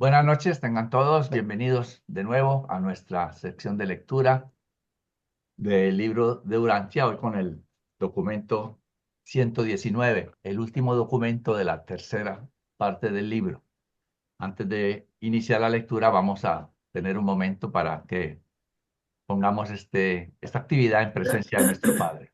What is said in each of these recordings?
Buenas noches, tengan todos bienvenidos de nuevo a nuestra sección de lectura del libro de Urantia, hoy con el documento 119, el último documento de la tercera parte del libro. Antes de iniciar la lectura, vamos a tener un momento para que pongamos esta actividad en presencia de nuestro Padre.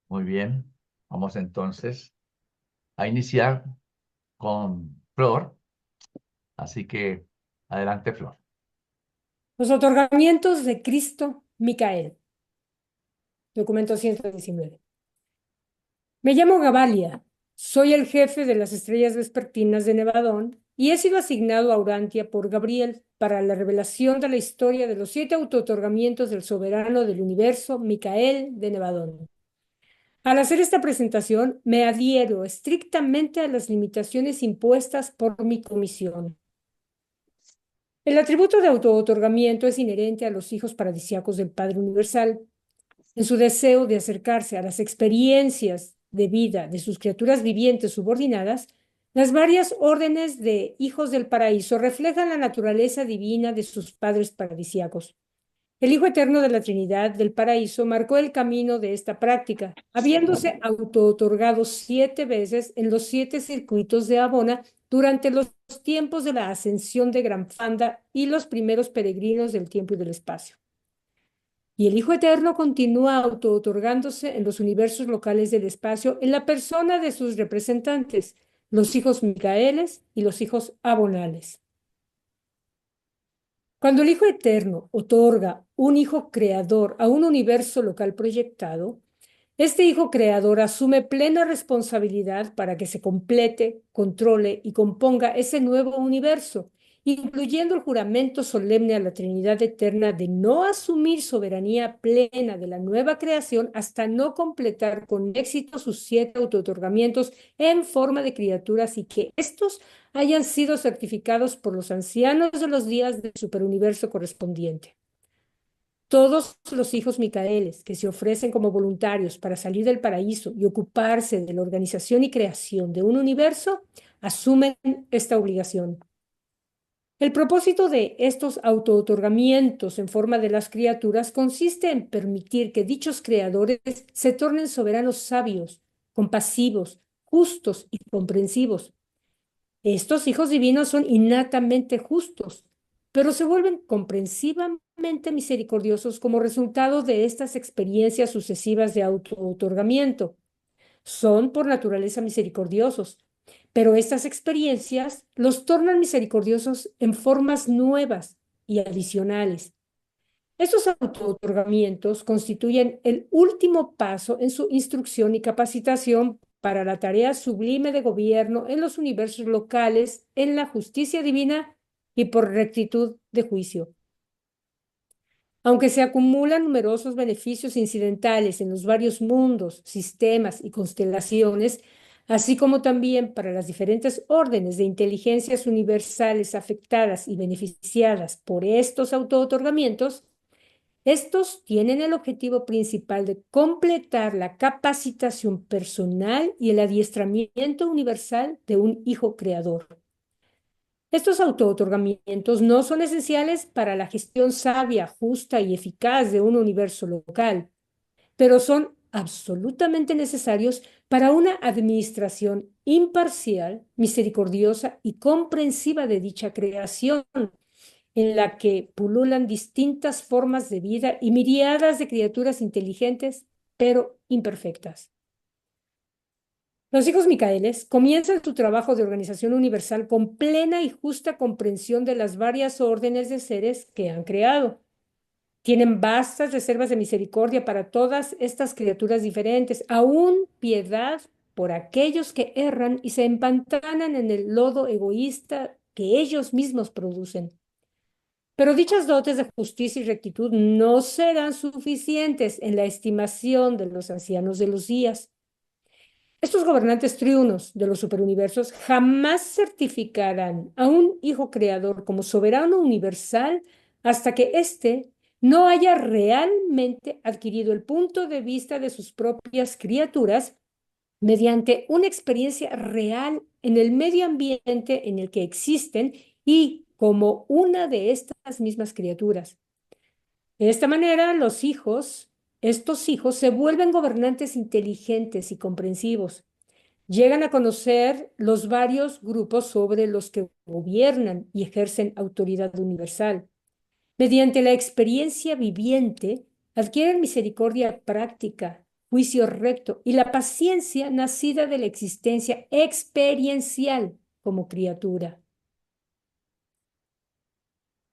Muy bien, vamos entonces a iniciar con Flor, así que adelante, Flor. Los otorgamientos de Cristo Micael. Documento 119. Me llamo Gabalia. Soy el jefe de las estrellas vespertinas de Nevadón y he sido asignado a Urantia por Gabriel para la revelación de la historia de los 7 autootorgamientos del soberano del universo, Micael de Nevadón. Al hacer esta presentación, me adhiero estrictamente a las limitaciones impuestas por mi comisión. El atributo de autootorgamiento es inherente a los hijos paradisíacos del Padre Universal. En su deseo de acercarse a las experiencias de vida de sus criaturas vivientes subordinadas, las varias órdenes de hijos del paraíso reflejan la naturaleza divina de sus padres paradisíacos. El Hijo Eterno de la Trinidad del paraíso marcó el camino de esta práctica, habiéndose autootorgado 7 veces en los 7 circuitos de Abona durante los tiempos de la ascensión de Granfanda y los primeros peregrinos del tiempo y del espacio. Y el Hijo Eterno continúa auto-otorgándose en los universos locales del espacio en la persona de sus representantes, los hijos Micaeles y los hijos Abonales. Cuando el Hijo Eterno otorga un Hijo Creador a un universo local proyectado, este Hijo Creador asume plena responsabilidad para que se complete, controle y componga ese nuevo universo, incluyendo el juramento solemne a la Trinidad Eterna de no asumir soberanía plena de la nueva creación hasta no completar con éxito sus 7 autootorgamientos en forma de criaturas y que estos hayan sido certificados por los ancianos de los días del superuniverso correspondiente. Todos los hijos Micaeles que se ofrecen como voluntarios para salir del paraíso y ocuparse de la organización y creación de un universo asumen esta obligación. El propósito de estos autootorgamientos en forma de las criaturas consiste en permitir que dichos creadores se tornen soberanos sabios, compasivos, justos y comprensivos. Estos hijos divinos son innatamente justos, pero se vuelven comprensivamente misericordiosos como resultado de estas experiencias sucesivas de auto-otorgamiento. Son por naturaleza misericordiosos, pero estas experiencias los tornan misericordiosos en formas nuevas y adicionales. Estos auto-otorgamientos constituyen el último paso en su instrucción y capacitación para la tarea sublime de gobierno en los universos locales, en la justicia divina y por rectitud de juicio. Aunque se acumulan numerosos beneficios incidentales en los varios mundos, sistemas y constelaciones, así como también para las diferentes órdenes de inteligencias universales afectadas y beneficiadas por estos auto-otorgamientos, estos tienen el objetivo principal de completar la capacitación personal y el adiestramiento universal de un hijo creador. Estos autootorgamientos no son esenciales para la gestión sabia, justa y eficaz de un universo local, pero son absolutamente necesarios para una administración imparcial, misericordiosa y comprensiva de dicha creación, en la que pululan distintas formas de vida y miriadas de criaturas inteligentes, pero imperfectas. Los hijos Micaeles comienzan su trabajo de organización universal con plena y justa comprensión de las varias órdenes de seres que han creado. Tienen vastas reservas de misericordia para todas estas criaturas diferentes, aún piedad por aquellos que erran y se empantanan en el lodo egoísta que ellos mismos producen. Pero dichas dotes de justicia y rectitud no serán suficientes en la estimación de los ancianos de los días. Estos gobernantes triunos de los superuniversos jamás certificarán a un hijo creador como soberano universal hasta que éste no haya realmente adquirido el punto de vista de sus propias criaturas mediante una experiencia real en el medio ambiente en el que existen y como una de estas mismas criaturas. De esta manera, estos hijos se vuelven gobernantes inteligentes y comprensivos. Llegan a conocer los varios grupos sobre los que gobiernan y ejercen autoridad universal. Mediante la experiencia viviente, adquieren misericordia práctica, juicio recto y la paciencia nacida de la existencia experiencial como criatura.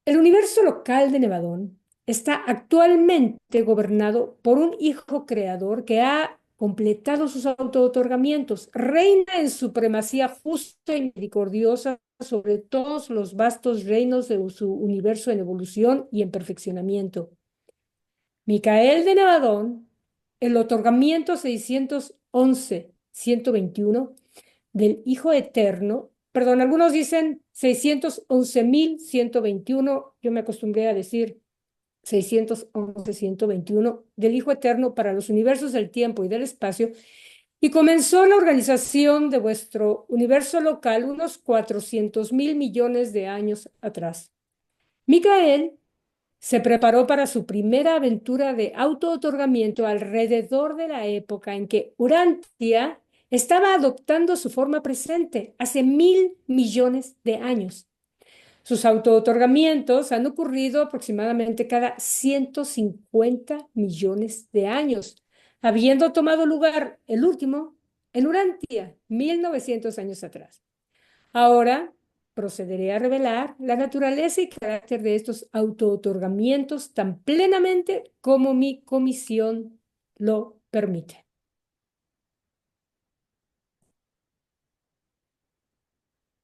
El universo local de Nevadón está actualmente gobernado por un hijo creador que ha completado sus auto-otorgamientos, reina en supremacía justa y misericordiosa sobre todos los vastos reinos de su universo en evolución y en perfeccionamiento. Micael de Nevadón, el otorgamiento 611-121 del Hijo Eterno, perdón, algunos dicen 611.121, yo me acostumbré a decir 611-121 del Hijo Eterno para los universos del tiempo y del espacio, y comenzó la organización de vuestro universo local unos 400.000 millones de años atrás. Micael se preparó para su primera aventura de auto-otorgamiento alrededor de la época en que Urantia estaba adoptando su forma presente, hace 1.000 millones de años. Sus auto-otorgamientos han ocurrido aproximadamente cada 150 millones de años, habiendo tomado lugar el último en Urantia, 1.900 años atrás. Ahora procederé a revelar la naturaleza y carácter de estos auto-otorgamientos tan plenamente como mi comisión lo permite.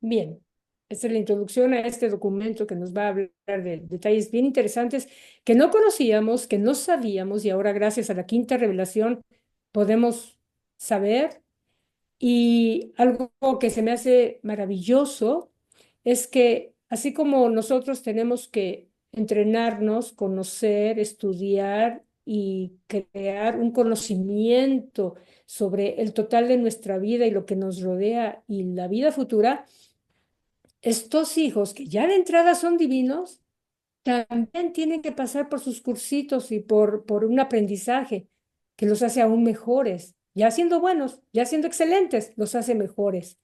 Bien, esta es la introducción a este documento que nos va a hablar de detalles bien interesantes que no conocíamos, que no sabíamos y ahora gracias a la quinta revelación podemos saber. Y algo que se me hace maravilloso es que así como nosotros tenemos que entrenarnos, conocer, estudiar y crear un conocimiento sobre el total de nuestra vida y lo que nos rodea y la vida futura, estos hijos que ya de entrada son divinos, también tienen que pasar por sus cursitos y por un aprendizaje que los hace aún mejores. Ya siendo buenos, ya siendo excelentes, los hace mejores.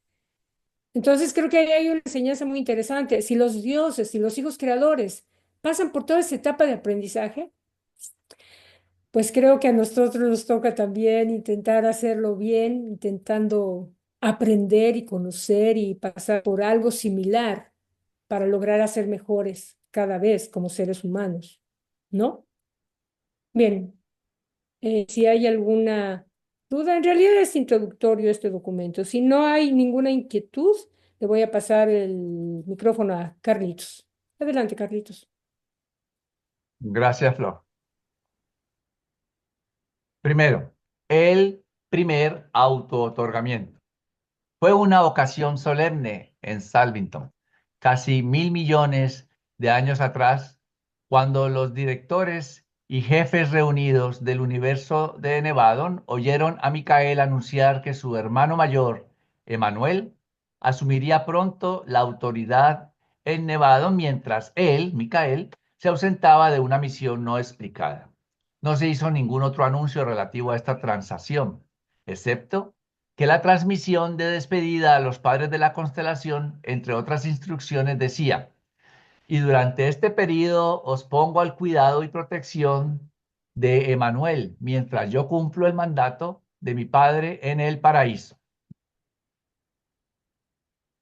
Entonces creo que ahí hay una enseñanza muy interesante. Si los dioses, si los hijos creadores pasan por toda esa etapa de aprendizaje, pues creo que a nosotros nos toca también intentar hacerlo bien, intentando aprender y conocer y pasar por algo similar para lograr hacer mejores cada vez como seres humanos, ¿no? Bien, si hay alguna duda, en realidad es introductorio este documento. Si no hay ninguna inquietud, le voy a pasar el micrófono a Carlitos. Adelante, Carlitos. Gracias, Flor. Primero, el primer auto-otorgamiento. Fue una ocasión solemne en Salvington, casi 1.000 millones de años atrás, cuando los directores y jefes reunidos del universo de Nevadon oyeron a Micael anunciar que su hermano mayor, Emanuel, asumiría pronto la autoridad en Nevadon mientras él, Micael, se ausentaba de una misión no explicada. No se hizo ningún otro anuncio relativo a esta transacción, excepto que la transmisión de despedida a los padres de la constelación, entre otras instrucciones, decía: y durante este periodo os pongo al cuidado y protección de Emanuel, mientras yo cumplo el mandato de mi padre en el paraíso.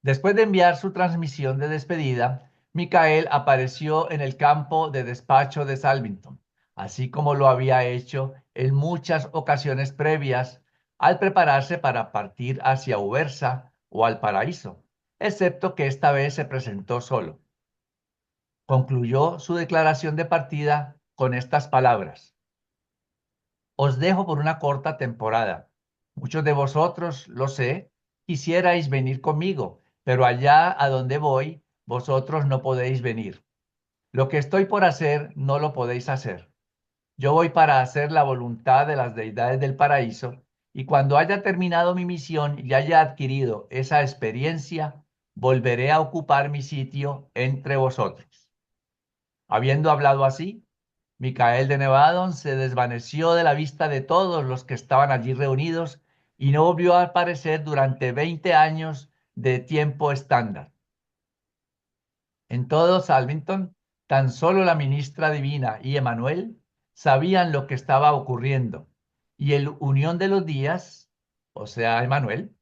Después de enviar su transmisión de despedida, Micael apareció en el campo de despacho de Salvington, así como lo había hecho en muchas ocasiones previas al prepararse para partir hacia Ubersa o al paraíso, excepto que esta vez se presentó solo. Concluyó su declaración de partida con estas palabras: Os dejo por una corta temporada. Muchos de vosotros, lo sé, quisierais venir conmigo, pero allá a donde voy, vosotros no podéis venir. Lo que estoy por hacer, no lo podéis hacer. Yo voy para hacer la voluntad de las deidades del paraíso, y cuando haya terminado mi misión y haya adquirido esa experiencia, volveré a ocupar mi sitio entre vosotros. Habiendo hablado así, Micael de Nevadon se desvaneció de la vista de todos los que estaban allí reunidos y no volvió a aparecer durante 20 años de tiempo estándar. En todo Salvington, tan solo la ministra divina y Emanuel sabían lo que estaba ocurriendo, y el Unión de los Días, o sea, Emanuel,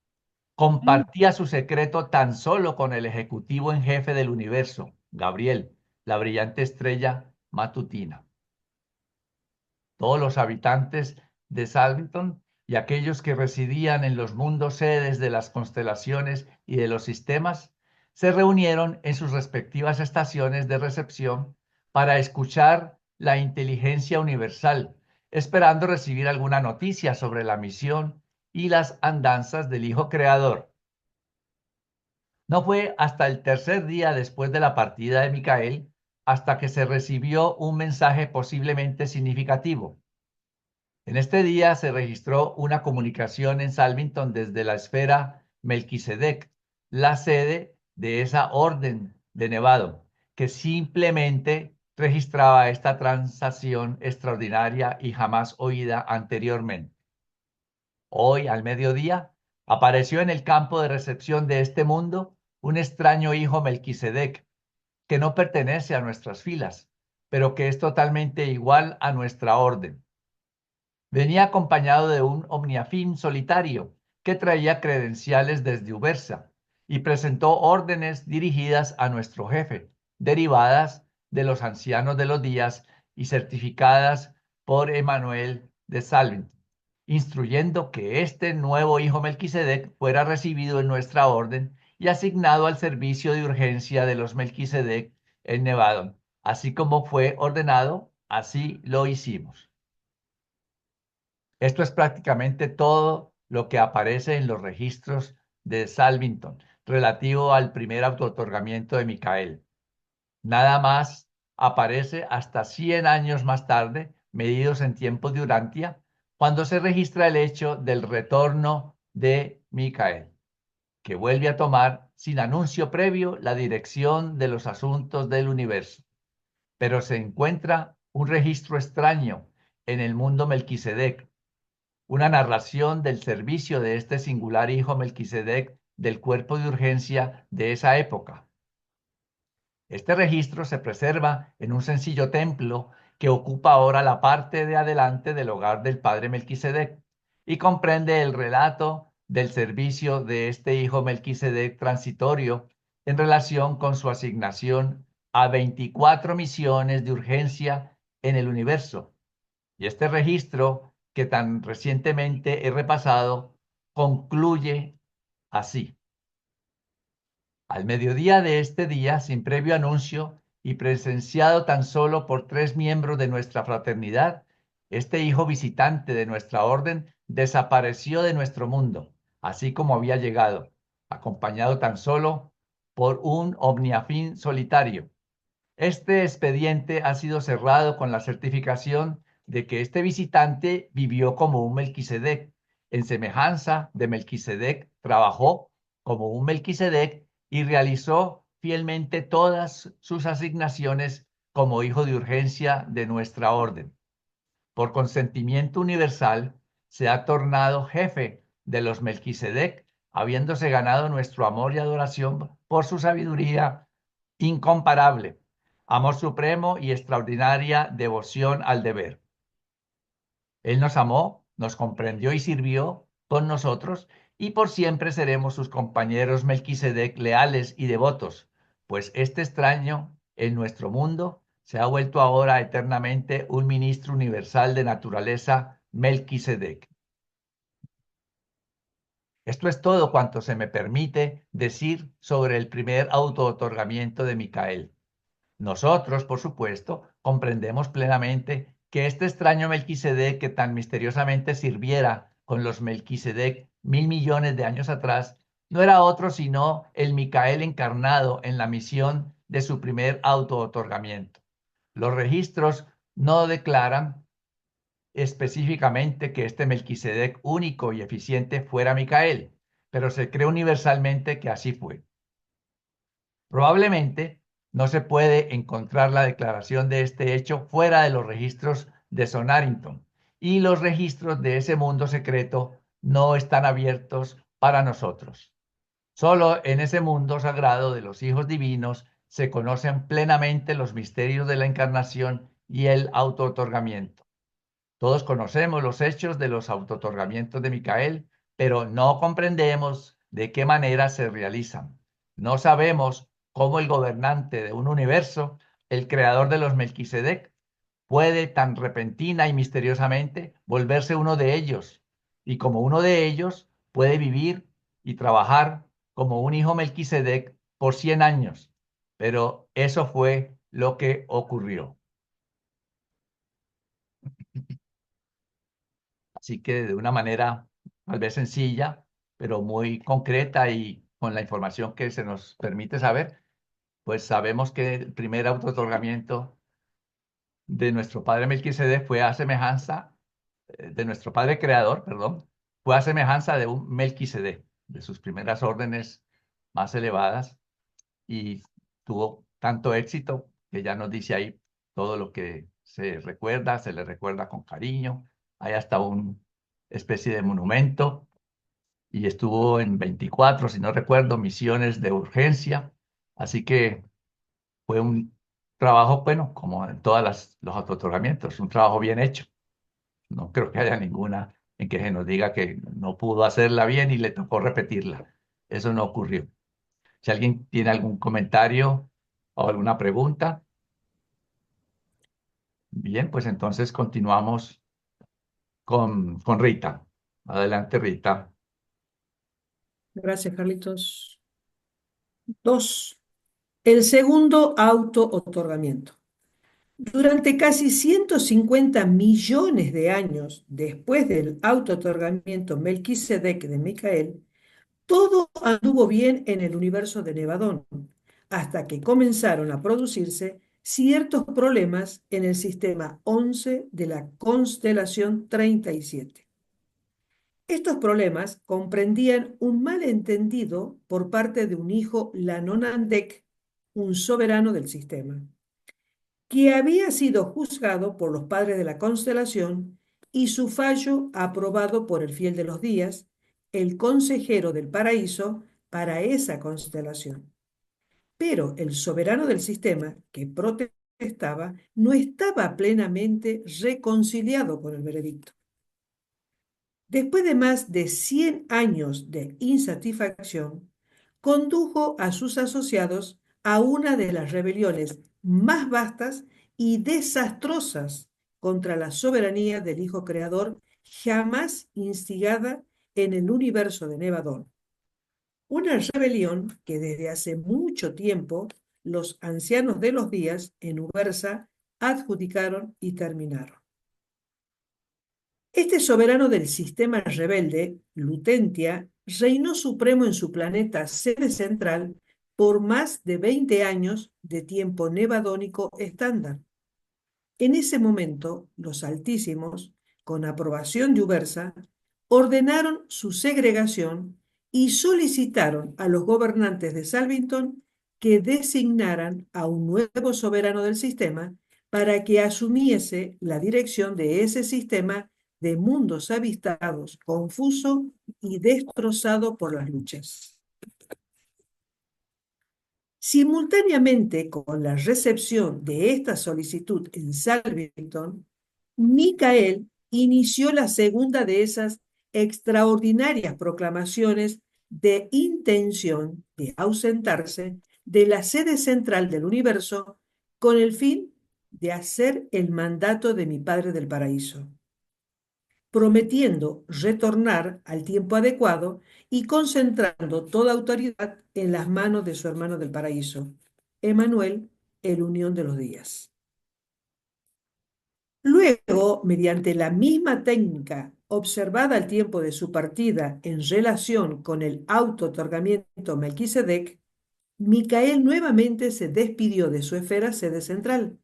Mm. compartía su secreto tan solo con el ejecutivo en jefe del universo, Gabriel, la brillante estrella matutina. Todos los habitantes de Salvington y aquellos que residían en los mundos sedes de las constelaciones y de los sistemas se reunieron en sus respectivas estaciones de recepción para escuchar la inteligencia universal, esperando recibir alguna noticia sobre la misión y las andanzas del Hijo Creador. No fue hasta el tercer día después de la partida de Micael hasta que se recibió un mensaje posiblemente significativo. En este día se registró una comunicación en Salvington desde la esfera Melquisedec, la sede de esa orden de Nevado, que simplemente registraba esta transacción extraordinaria y jamás oída anteriormente. Hoy, al mediodía, apareció en el campo de recepción de este mundo un extraño hijo Melquisedec, que no pertenece a nuestras filas, pero que es totalmente igual a nuestra orden. Venía acompañado de un omniafín solitario que traía credenciales desde Ubersa y presentó órdenes dirigidas a nuestro jefe, derivadas de los ancianos de los días y certificadas por Emanuel de Salvin, instruyendo que este nuevo hijo Melquisedec fuera recibido en nuestra orden y asignado al servicio de urgencia de los Melquisedec en Nevadon. Así como fue ordenado, así lo hicimos. Esto es prácticamente todo lo que aparece en los registros de Salvington relativo al primer autootorgamiento de Micael. Nada más aparece hasta 100 años más tarde, medidos en tiempos de Urantia, cuando se registra el hecho del retorno de Micael, que vuelve a tomar sin anuncio previo la dirección de los asuntos del universo. Pero se encuentra un registro extraño en el mundo Melquisedec, una narración del servicio de este singular hijo Melquisedec del cuerpo de urgencia de esa época. Este registro se preserva en un sencillo templo que ocupa ahora la parte de adelante del hogar del padre Melquisedec y comprende el relato del servicio de este hijo Melquisedec transitorio en relación con su asignación a 24 misiones de urgencia en el universo. Y este registro que tan recientemente he repasado concluye así. Al mediodía de este día, sin previo anuncio y presenciado tan solo por 3 miembros de nuestra fraternidad, este hijo visitante de nuestra orden desapareció de nuestro mundo, así como había llegado, acompañado tan solo por un omniafín solitario. Este expediente ha sido cerrado con la certificación de que este visitante vivió como un Melquisedec. En semejanza de Melquisedec, trabajó como un Melquisedec y realizó fielmente todas sus asignaciones como hijo de urgencia de nuestra orden. Por consentimiento universal, se ha tornado jefe de los Melquisedec, habiéndose ganado nuestro amor y adoración por su sabiduría incomparable, amor supremo y extraordinaria devoción al deber. Él nos amó, nos comprendió y sirvió con nosotros, y por siempre seremos sus compañeros Melquisedec leales y devotos, pues este extraño en nuestro mundo se ha vuelto ahora eternamente un ministro universal de naturaleza, Melquisedec. Esto es todo cuanto se me permite decir sobre el primer autootorgamiento de Micael. Nosotros, por supuesto, comprendemos plenamente que este extraño Melquisedec que tan misteriosamente sirviera con los Melquisedec 1.000 millones de años atrás, no era otro sino el Micael encarnado en la misión de su primer autootorgamiento. Los registros no declaran específicamente que este Melquisedec único y eficiente fuera Micael, pero se cree universalmente que así fue. Probablemente no se puede encontrar la declaración de este hecho fuera de los registros de Sonarrington, y los registros de ese mundo secreto no están abiertos para nosotros. Solo en ese mundo sagrado de los hijos divinos se conocen plenamente los misterios de la encarnación y el autootorgamiento. Todos conocemos los hechos de los autootorgamientos de Micael, pero no comprendemos de qué manera se realizan. No sabemos cómo el gobernante de un universo, el creador de los Melquisedec, puede tan repentina y misteriosamente volverse uno de ellos, y como uno de ellos puede vivir y trabajar como un hijo Melquisedec por 100 años. Pero eso fue lo que ocurrió. Así que de una manera tal vez sencilla, pero muy concreta y con la información que se nos permite saber, pues sabemos que el primer autootorgamiento de nuestro padre Melquisedec fue a semejanza, de nuestro padre creador, perdón, fue a semejanza de un Melquisedec, de sus primeras órdenes más elevadas, y tuvo tanto éxito que ya nos dice ahí todo lo que se recuerda, se le recuerda con cariño. Hay hasta una especie de monumento y estuvo en 24, si no recuerdo, misiones de urgencia. Así que fue un trabajo, bueno, como en todos los otorgamientos, un trabajo bien hecho. No creo que haya ninguna en que se nos diga que no pudo hacerla bien y le tocó repetirla. Eso no ocurrió. Si alguien tiene algún comentario o alguna pregunta, bien, pues entonces continuamos con Rita. Adelante, Rita. Gracias, Carlitos. 2. El segundo auto-otorgamiento. Durante casi 150 millones de años después del auto-otorgamiento Melquisedec de Micael, todo anduvo bien en el universo de Nevadón, hasta que comenzaron a producirse ciertos problemas en el sistema 11 de la constelación 37. Estos problemas comprendían un malentendido por parte de un hijo Lanonandek, un soberano del sistema, que había sido juzgado por los padres de la constelación y su fallo aprobado por el fiel de los días, el consejero del paraíso para esa constelación. Pero el soberano del sistema, que protestaba, no estaba plenamente reconciliado con el veredicto. Después de más de 100 años de insatisfacción, condujo a sus asociados a una de las rebeliones más vastas y desastrosas contra la soberanía del Hijo Creador jamás instigada en el universo de Nevadón. Una rebelión que desde hace mucho tiempo los ancianos de los días en Ubersa adjudicaron y terminaron. Este soberano del sistema rebelde, Lutentia, reinó supremo en su planeta sede central por más de 20 años de tiempo nevadónico estándar. En ese momento, los Altísimos, con aprobación de Ubersa, ordenaron su segregación y solicitaron a los gobernantes de Salvington que designaran a un nuevo soberano del sistema para que asumiese la dirección de ese sistema de mundos avistados, confuso y destrozado por las luchas. Simultáneamente con la recepción de esta solicitud en Salvington, Micael inició la segunda de esas extraordinarias proclamaciones de intención de ausentarse de la sede central del universo con el fin de hacer el mandato de mi Padre del Paraíso, prometiendo retornar al tiempo adecuado y concentrando toda autoridad en las manos de su hermano del Paraíso, Emanuel, el Unión de los Días. Luego, mediante la misma técnica observada al tiempo de su partida en relación con el auto-otorgamiento Melquisedec, Micael nuevamente se despidió de su esfera sede central.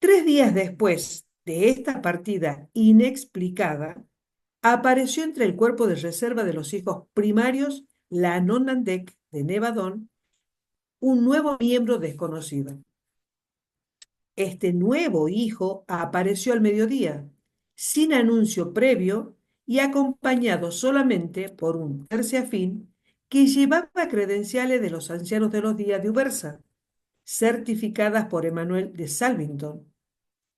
3 días después de esta partida inexplicada, apareció entre el cuerpo de reserva de los hijos primarios, la Nonandek de Nevadón, un nuevo miembro desconocido. Este nuevo hijo apareció al mediodía, sin anuncio previo y acompañado solamente por un terciafín que llevaba credenciales de los ancianos de los días de Ubersa, certificadas por Emanuel de Salvington,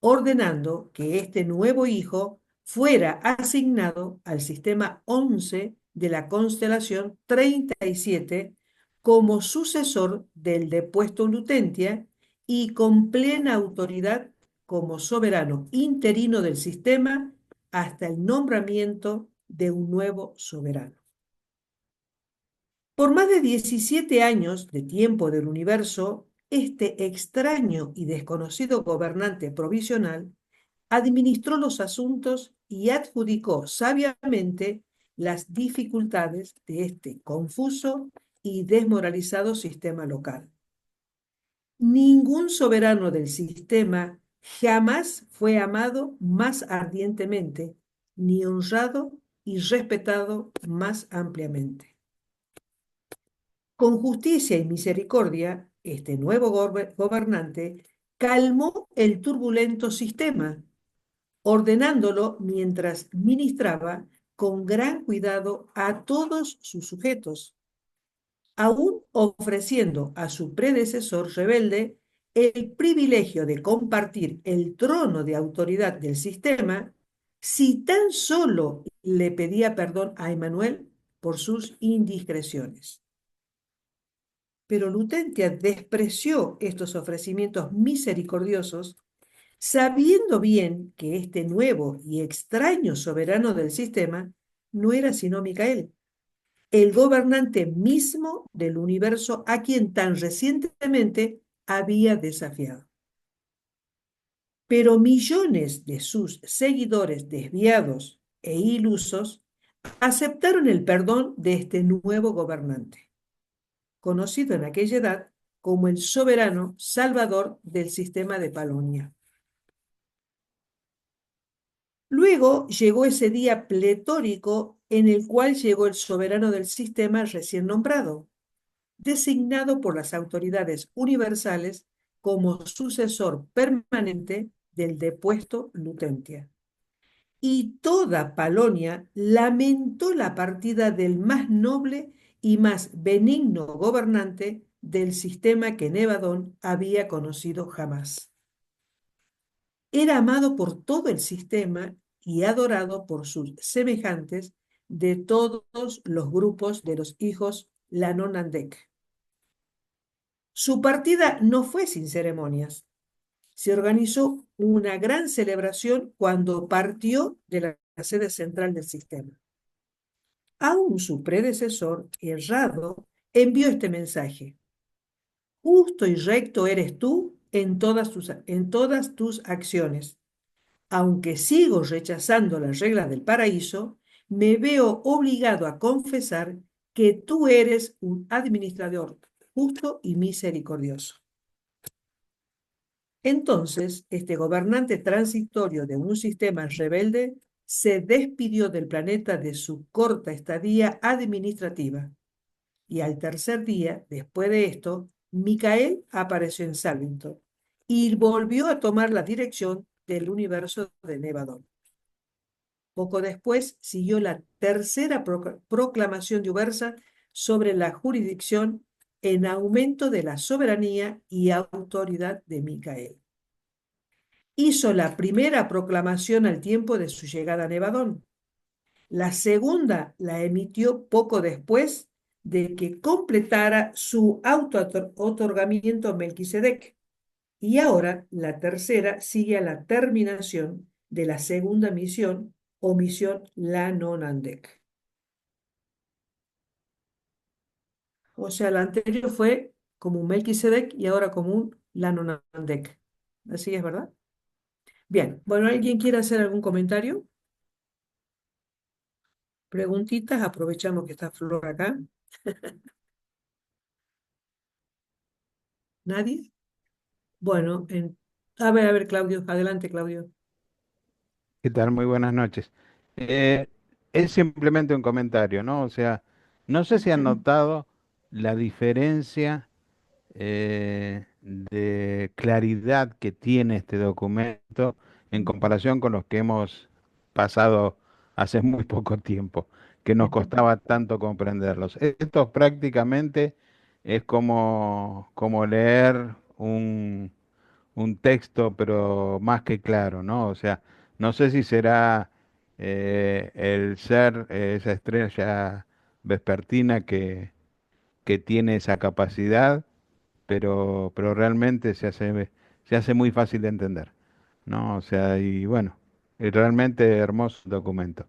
ordenando que este nuevo hijo fuera asignado al sistema 11 de la constelación 37 como sucesor del depuesto Lutentia y con plena autoridad como soberano interino del sistema hasta el nombramiento de un nuevo soberano. Por más de 17 años de tiempo del universo, este extraño y desconocido gobernante provisional administró los asuntos y adjudicó sabiamente las dificultades de este confuso y desmoralizado sistema local. Ningún soberano del sistema jamás fue amado más ardientemente, ni honrado y respetado más ampliamente. Con justicia y misericordia, este nuevo gobernante calmó el turbulento sistema, ordenándolo mientras ministraba con gran cuidado a todos sus sujetos, aún ofreciendo a su predecesor rebelde el privilegio de compartir el trono de autoridad del sistema si tan solo le pedía perdón a Emanuel por sus indiscreciones. Pero Lutentia despreció estos ofrecimientos misericordiosos, sabiendo bien que este nuevo y extraño soberano del sistema no era sino Micael, el gobernante mismo del universo a quien tan recientemente había desafiado. Pero millones de sus seguidores desviados e ilusos aceptaron el perdón de este nuevo gobernante, conocido en aquella edad como el soberano salvador del sistema de Palonia. Luego llegó ese día pletórico en el cual llegó el soberano del sistema recién nombrado, designado por las autoridades universales como sucesor permanente del depuesto Lutentia. Y toda Palonia lamentó la partida del más noble y más benigno gobernante del sistema que Nevadón había conocido jamás. Era amado por todo el sistema y adorado por sus semejantes de todos los grupos de los hijos Lanonandek. Su partida no fue sin ceremonias. Se organizó una gran celebración cuando partió de la sede central del sistema. Aún su predecesor, errado, envió este mensaje: justo y recto eres tú en todas tus acciones. Aunque sigo rechazando las reglas del paraíso, me veo obligado a confesar que tú eres un administrador justo y misericordioso. Entonces, este gobernante transitorio de un sistema rebelde se despidió del planeta de su corta estadía administrativa. Y al tercer día, después de esto, Micael apareció en Salvington y volvió a tomar la dirección del universo de Nevadón. Poco después siguió la tercera proclamación de Ubersa sobre la jurisdicción en aumento de la soberanía y autoridad de Micael. Hizo la primera proclamación al tiempo de su llegada a Nevadón. La segunda la emitió poco después de que completara su auto-otorgamiento a Melquisedec. Y ahora la tercera sigue a la terminación de la segunda misión o misión Lanonandek. O sea, la anterior fue como un Melquisedec y ahora como un Lanonandek. Así es, ¿verdad? Bien, bueno, ¿alguien quiere hacer algún comentario? Preguntitas, aprovechamos que está Flor acá. ¿Nadie? Bueno, a ver, Claudio, adelante, Claudio. ¿Qué tal? Muy buenas noches. Eh, es simplemente un comentario, ¿no? O sea, no sé si han notado la diferencia de claridad que tiene este documento en comparación con los que hemos pasado hace muy poco tiempo, que nos costaba tanto comprenderlos. Esto prácticamente es como leer un texto, pero más que claro, ¿no? O sea, no sé si será el ser esa estrella vespertina que tiene esa capacidad, pero realmente se hace muy fácil de entender, ¿no? O sea, y bueno, es realmente hermoso documento.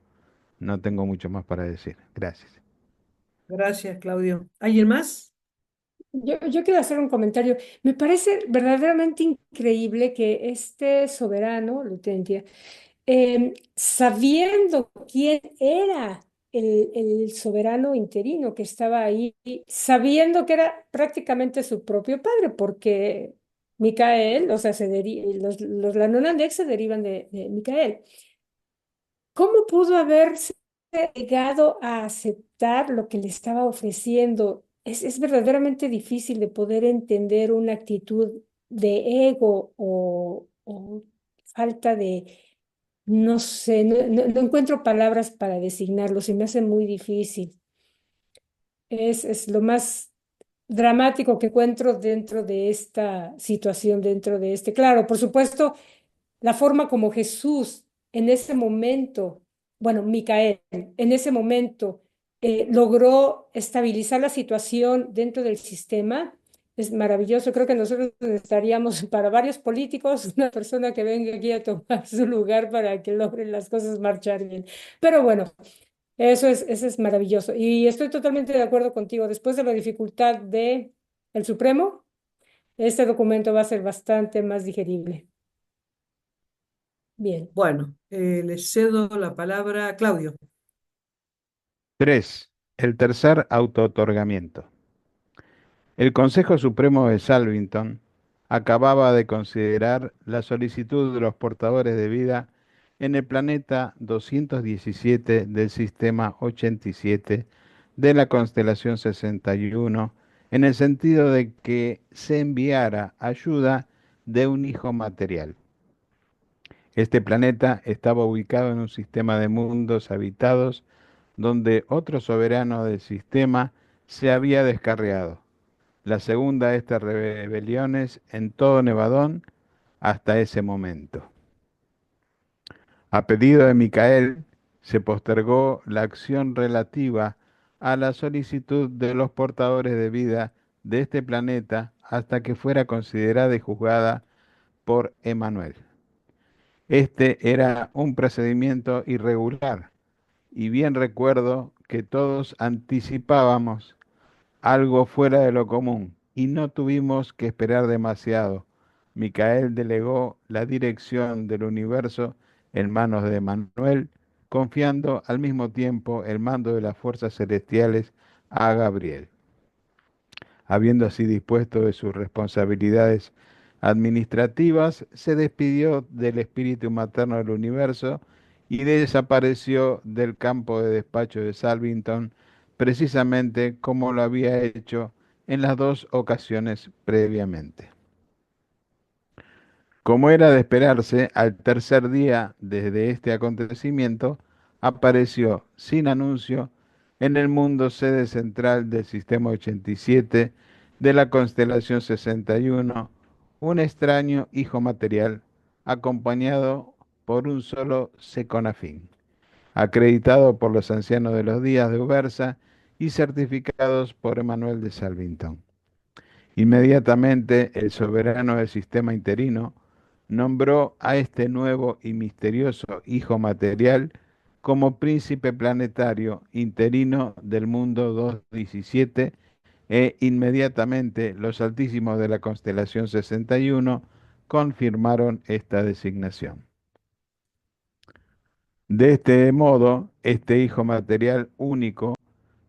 No tengo mucho más para decir. Gracias. Gracias, Claudio. ¿Alguien más? Yo quiero hacer un comentario. Me parece verdaderamente increíble que este soberano, Lutentia, sabiendo quién era el soberano interino que estaba ahí, sabiendo que era prácticamente su propio padre, porque Micael, o sea, los Lanonandek se derivan de Micael. ¿Cómo pudo haberse llegado a aceptar lo que le estaba ofreciendo? Es verdaderamente difícil de poder entender una actitud de ego o falta de, no sé, no encuentro palabras para designarlo, se me hace muy difícil. Es lo más dramático que encuentro dentro de esta situación, dentro de este. Claro, por supuesto, la forma como Jesús en ese momento, bueno, Micael, en ese momento logró estabilizar la situación dentro del sistema, es maravilloso. Creo que nosotros necesitaríamos para varios políticos una persona que venga aquí a tomar su lugar para que logren las cosas marchar bien. Pero bueno, eso es maravilloso. Y estoy totalmente de acuerdo contigo. Después de la dificultad de el Supremo, este documento va a ser bastante más digerible. Bien. Bueno, le cedo la palabra a Claudio. 3. El tercer autootorgamiento. El Consejo Supremo de Salvington acababa de considerar la solicitud de los portadores de vida en el planeta 217 del sistema 87 de la constelación 61, en el sentido de que se enviara ayuda de un hijo material. Este planeta estaba ubicado en un sistema de mundos habitados donde otro soberano del sistema se había descarriado, la segunda de estas rebeliones en todo Nevadón hasta ese momento. A pedido de Micael, se postergó la acción relativa a la solicitud de los portadores de vida de este planeta hasta que fuera considerada y juzgada por Emanuel. Este era un procedimiento irregular y bien recuerdo que todos anticipábamos algo fuera de lo común y no tuvimos que esperar demasiado. Micael delegó la dirección del universo en manos de Manuel, confiando al mismo tiempo el mando de las fuerzas celestiales a Gabriel. Habiendo así dispuesto de sus responsabilidades administrativas, se despidió del espíritu materno del universo y desapareció del campo de despacho de Salvington, precisamente como lo había hecho en las dos ocasiones previamente. Como era de esperarse, al tercer día desde este acontecimiento, apareció sin anuncio en el mundo sede central del sistema 87 de la constelación 61, un extraño hijo material acompañado por un solo seconafín, acreditado por los ancianos de los días de Ubersa y certificados por Emanuel de Salvington. Inmediatamente el soberano del sistema interino nombró a este nuevo y misterioso hijo material como príncipe planetario interino del mundo 217 e inmediatamente los altísimos de la constelación 61 confirmaron esta designación. De este modo, este hijo material único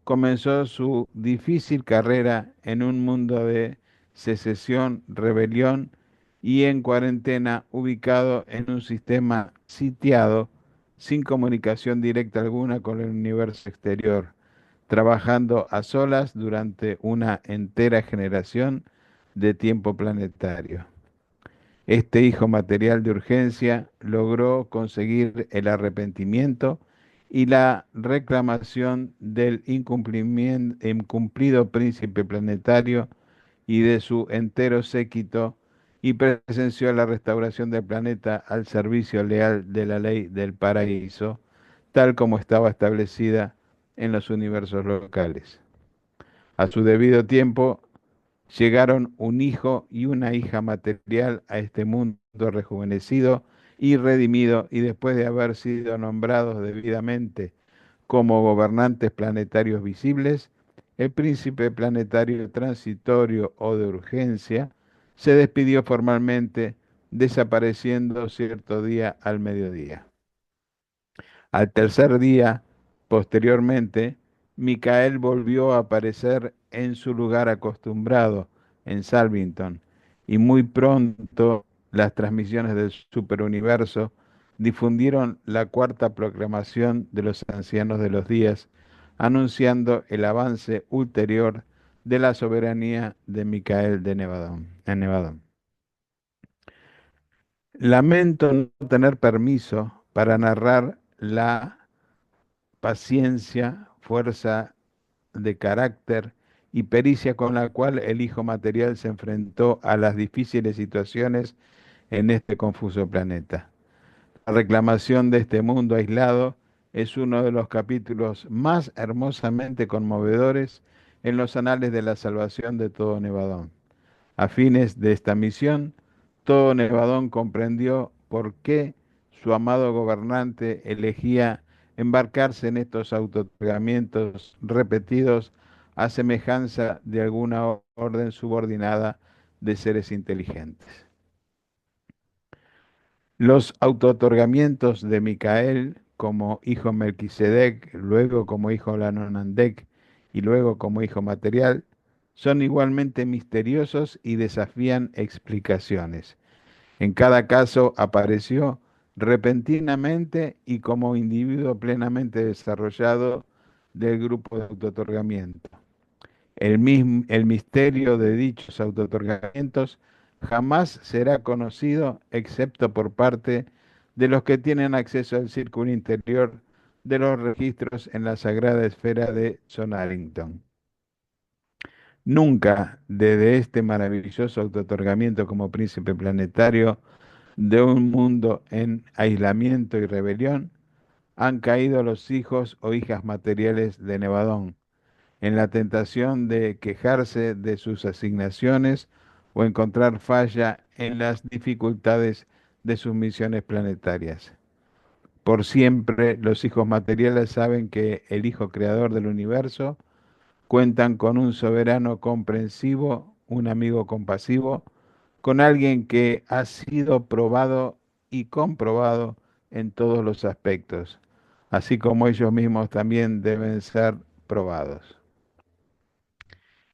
comenzó su difícil carrera en un mundo de secesión, rebelión y en cuarentena, ubicado en un sistema sitiado, sin comunicación directa alguna con el universo exterior, trabajando a solas durante una entera generación de tiempo planetario. Este hijo material de urgencia logró conseguir el arrepentimiento y la reclamación del incumplido príncipe planetario y de su entero séquito y presenció la restauración del planeta al servicio leal de la ley del paraíso, tal como estaba establecida en los universos locales. A su debido tiempo, llegaron un hijo y una hija material a este mundo rejuvenecido y redimido, y después de haber sido nombrados debidamente como gobernantes planetarios visibles, el príncipe planetario transitorio o de urgencia se despidió formalmente, desapareciendo cierto día al mediodía. Al tercer día, posteriormente, Micael volvió a aparecer en su lugar acostumbrado, en Salvington, y muy pronto las transmisiones del superuniverso difundieron la cuarta proclamación de los ancianos de los días, anunciando el avance ulterior de la soberanía de Micael de Nevadón, en Nevadón. Lamento no tener permiso para narrar la paciencia, fuerza de carácter y pericia con la cual el hijo material se enfrentó a las difíciles situaciones en este confuso planeta. La reclamación de este mundo aislado es uno de los capítulos más hermosamente conmovedores en los anales de la salvación de todo Nevadón. A fines de esta misión, todo Nevadón comprendió por qué su amado gobernante elegía embarcarse en estos autotogamientos repetidos a semejanza de alguna orden subordinada de seres inteligentes. Los autootorgamientos de Micael como hijo Melquisedec, luego como hijo Lanonandec y luego como hijo material, son igualmente misteriosos y desafían explicaciones. En cada caso apareció repentinamente y como individuo plenamente desarrollado del grupo de autootorgamiento. El misterio de dichos autootorgamientos jamás será conocido excepto por parte de los que tienen acceso al círculo interior de los registros en la sagrada esfera de Sonarington. Nunca desde este maravilloso autootorgamiento como príncipe planetario de un mundo en aislamiento y rebelión han caído los hijos o hijas materiales de Nevadón en la tentación de quejarse de sus asignaciones o encontrar falla en las dificultades de sus misiones planetarias. Por siempre los hijos materiales saben que el Hijo Creador del universo cuentan con un soberano comprensivo, un amigo compasivo, con alguien que ha sido probado y comprobado en todos los aspectos, así como ellos mismos también deben ser probados.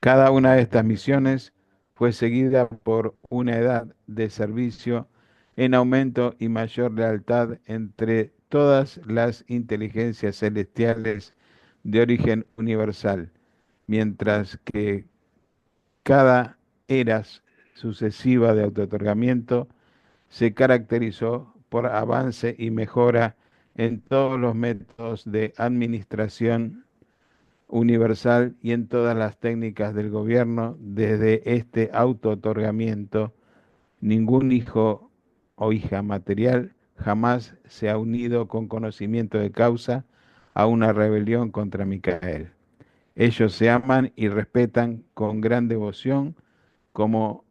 Cada una de estas misiones fue seguida por una edad de servicio en aumento y mayor lealtad entre todas las inteligencias celestiales de origen universal, mientras que cada era sucesiva de autootorgamiento se caracterizó por avance y mejora en todos los métodos de administración universal y en todas las técnicas del gobierno. Desde este autootorgamiento, ningún hijo o hija material jamás se ha unido con conocimiento de causa a una rebelión contra Micael. Ellos se aman y respetan con gran devoción como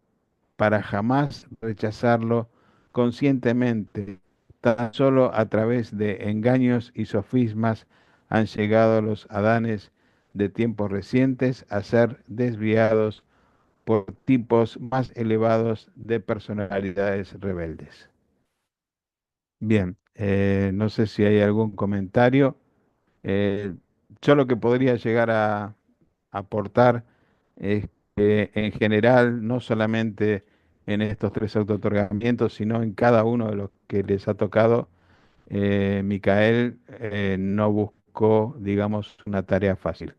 para jamás rechazarlo conscientemente. Tan solo a través de engaños y sofismas han llegado los Adanes de tiempos recientes a ser desviados por tipos más elevados de personalidades rebeldes. Bien, no sé si hay algún comentario. Eh, yo lo que podría llegar a aportar es que en general, no solamente en estos tres autootorgamientos, sino en cada uno de los que les ha tocado, Micael no buscó, digamos, una tarea fácil.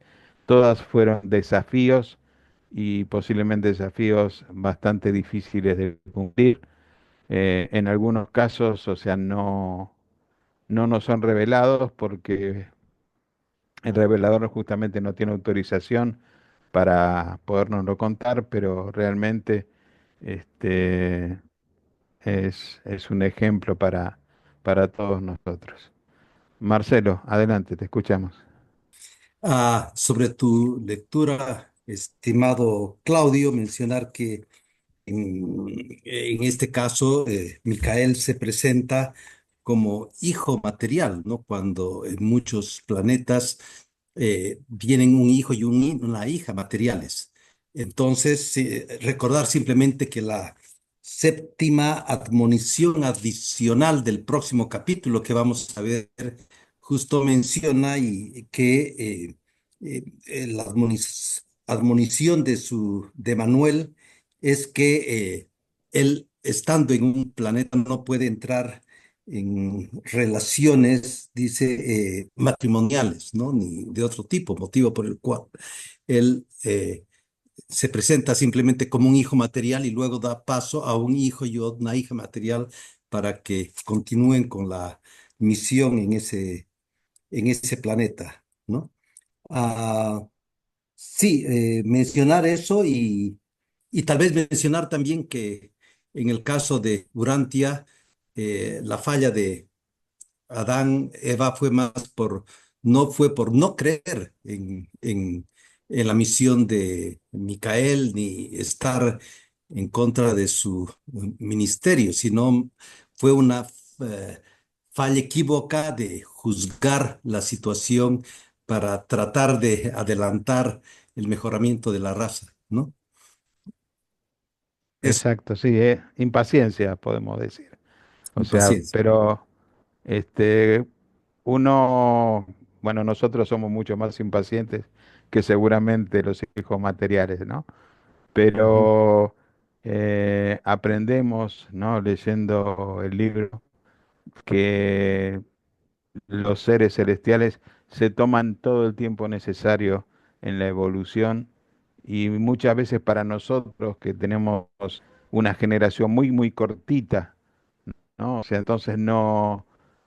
Todas fueron desafíos y posiblemente desafíos bastante difíciles de cumplir. En algunos casos, o sea, no nos son revelados porque el revelador justamente no tiene autorización para podernoslo contar, pero realmente este, es un ejemplo para todos nosotros. Marcelo, adelante, te escuchamos. Sobre tu lectura, estimado Claudio, mencionar que en este caso Micael se presenta como hijo material, ¿no? Cuando en muchos planetas vienen un hijo y una hija materiales. Entonces, recordar simplemente que la séptima admonición adicional del próximo capítulo que vamos a ver justo menciona y que la admonición de Manuel es que él, estando en un planeta, no puede entrar en relaciones, dice, matrimoniales, ¿no? Ni de otro tipo, motivo por el cual él se presenta simplemente como un hijo material y luego da paso a un hijo y una hija material para que continúen con la misión en ese planeta, ¿no? Ah, sí, mencionar eso y tal vez mencionar también que en el caso de Urantia, la falla de Adán, Eva fue más no fue por no creer en la misión de Micael ni estar en contra de su ministerio, sino fue una eh, falla equívoca de juzgar la situación para tratar de adelantar el mejoramiento de la raza, ¿no? Eso, Exacto, sí, impaciencia, podemos decir. O sea, paciencia. pero este, uno, bueno, nosotros somos mucho más impacientes que seguramente los hijos materiales, ¿no? Ujú. Pero aprendemos, ¿no? Leyendo el libro, que los seres celestiales se toman todo el tiempo necesario en la evolución y muchas veces para nosotros que tenemos una generación muy cortita, ¿no? O sea, entonces no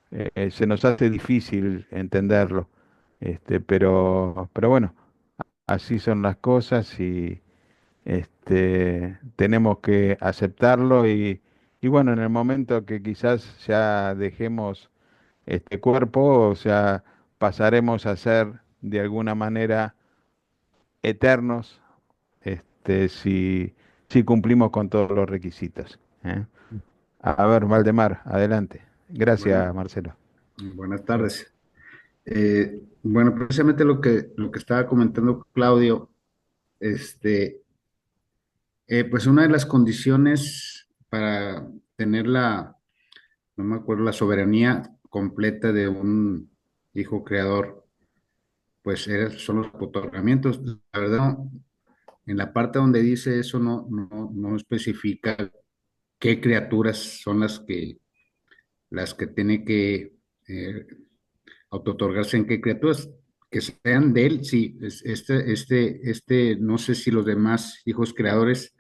se nos hace difícil entenderlo. Pero bueno, así son las cosas y tenemos que aceptarlo y bueno, en el momento que quizás ya dejemos este cuerpo, o sea, pasaremos a ser de alguna manera eternos, si cumplimos con todos los requisitos, ¿eh? A ver, Valdemar, adelante. Bueno, Gracias, Marcelo. buenas tardes. Bueno, precisamente lo que estaba comentando Claudio, este, pues una de las condiciones para tener no me acuerdo, la soberanía completa de un hijo creador, pues son los otorgamientos. La verdad, en la parte donde dice eso no especifica qué criaturas son las que tiene que eh, autootorgarse en qué criaturas que sean de él, sí, no sé si los demás hijos creadores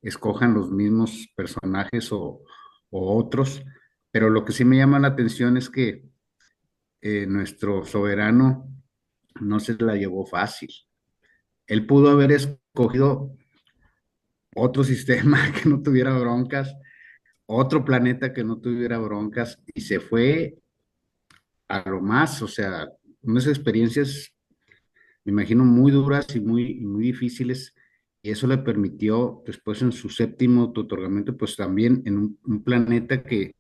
escojan los mismos personajes o otros, pero lo que sí me llama la atención es que nuestro soberano no se la llevó fácil. Él pudo haber escogido otro sistema que no tuviera broncas, otro planeta que no tuviera broncas, y se fue a lo más, o sea, unas experiencias me imagino muy duras y muy difíciles, eso le permitió después en su séptimo otorgamiento, pues también en un planeta que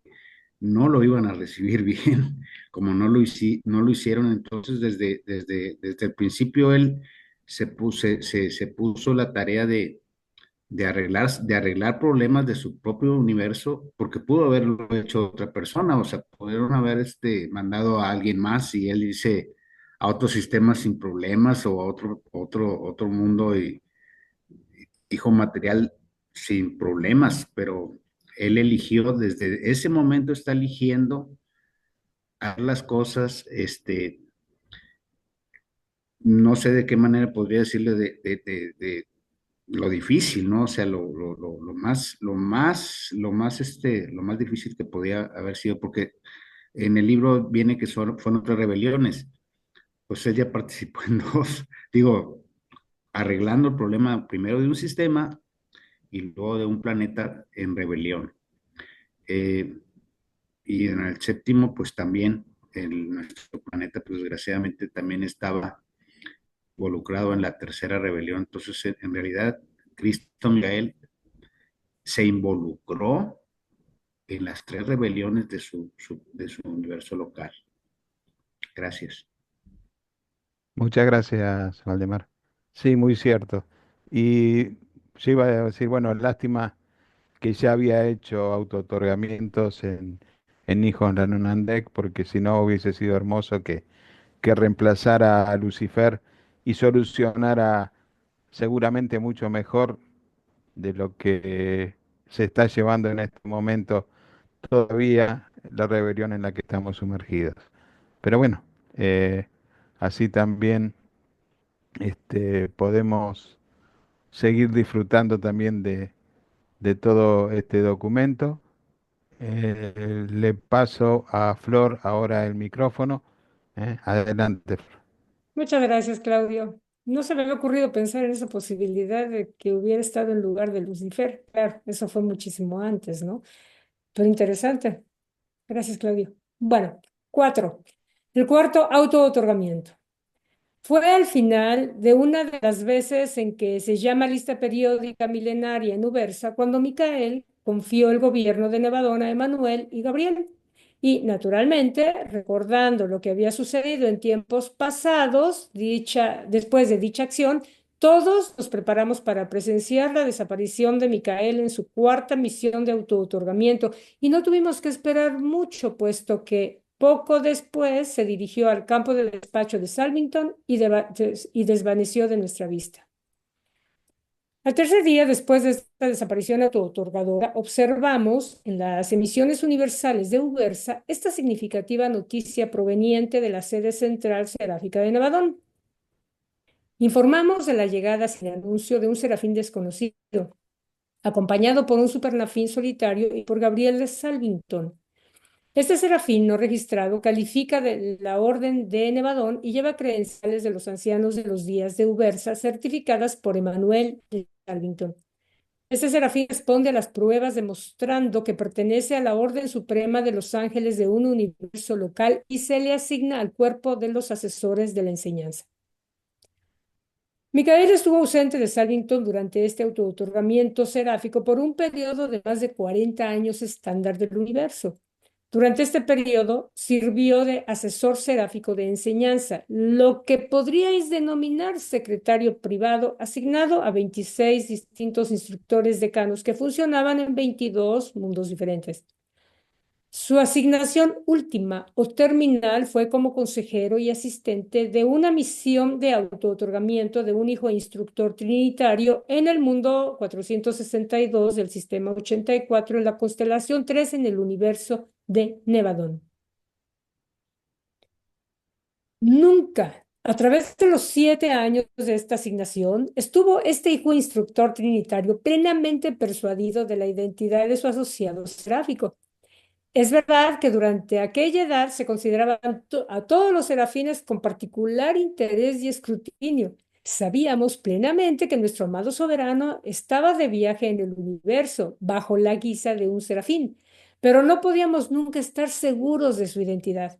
no lo iban a recibir bien, como no lo hicieron. Entonces, desde el principio, él se puso la tarea de arreglar problemas de su propio universo, porque pudo haberlo hecho otra persona, o sea, pudieron haber mandado a alguien más y él dice a otro sistema sin problemas o a otro mundo y hijo material sin problemas, pero él eligió, desde ese momento está eligiendo hacer las cosas, no sé de qué manera podría decirle de lo difícil, ¿no? O sea, lo más difícil que podía haber sido, porque en el libro viene que fueron otras rebeliones, pues ella participó en dos, digo, arreglando el problema primero de un sistema y luego de un planeta en rebelión. Eh, y en el séptimo, pues también nuestro planeta, pues desgraciadamente también estaba involucrado en la tercera rebelión. Entonces, en realidad, Cristo Miguel se involucró en las tres rebeliones de su universo local. Gracias. Muchas gracias, Valdemar. Sí, muy cierto. Y yo iba a decir, bueno, lástima que ya había hecho auto-otorgamientos en Hijos de Anunandek, porque si no hubiese sido hermoso que reemplazara a Lucifer y solucionara seguramente mucho mejor de lo que se está llevando en este momento todavía la rebelión en la que estamos sumergidos. Pero bueno, eh, así también podemos seguir disfrutando también de todo este documento. Le paso a Flor ahora el micrófono. Adelante, Flor. Muchas gracias, Claudio. No se me había ocurrido pensar en esa posibilidad de que hubiera estado en lugar de Lucifer. Claro, eso fue muchísimo antes, ¿no? Pero interesante. Gracias, Claudio. Bueno, 4. El cuarto auto-otorgamiento. Fue al final de una de las veces en que se llama lista periódica milenaria en Ubersa, cuando Micael confió el gobierno de Nevadón a Emanuel y Gabriel. Y, naturalmente, recordando lo que había sucedido en tiempos pasados, después de dicha acción, todos nos preparamos para presenciar la desaparición de Micael en su cuarta misión de auto-otorgamiento y no tuvimos que esperar mucho, puesto que poco después se dirigió al campo de despacho de Salvington y desvaneció de nuestra vista. Al tercer día, después de esta desaparición autootorgadora, observamos en las emisiones universales de Ubersa esta significativa noticia proveniente de la sede central seráfica de Nevadón. Informamos de la llegada sin anuncio de un serafín desconocido, acompañado por un supernafín solitario y por Gabriel de Salvington. Este serafín no registrado califica de la orden de Nevadón y lleva credenciales de los ancianos de los días de Ubersa certificadas por Emanuel de Salvington. Este serafín responde a las pruebas demostrando que pertenece a la orden suprema de los ángeles de un universo local y se le asigna al cuerpo de los asesores de la enseñanza. Micael estuvo ausente de Salvington durante este auto-otorgamiento seráfico por un periodo de más de 40 años estándar del universo. Durante este periodo sirvió de asesor seráfico de enseñanza, lo que podríais denominar secretario privado, asignado a 26 distintos instructores decanos que funcionaban en 22 mundos diferentes. Su asignación última o terminal fue como consejero y asistente de una misión de auto-otorgamiento de un hijo instructor trinitario en el mundo 462 del sistema 84 en la constelación 3 en el universo de Nevadón. Nunca, a través de los 7 años de esta asignación, estuvo este hijo instructor trinitario plenamente persuadido de la identidad de su asociado seráfico. Es verdad que durante aquella edad se consideraban a todos los serafines con particular interés y escrutinio. Sabíamos plenamente que nuestro amado soberano estaba de viaje en el universo bajo la guisa de un serafín, pero no podíamos nunca estar seguros de su identidad.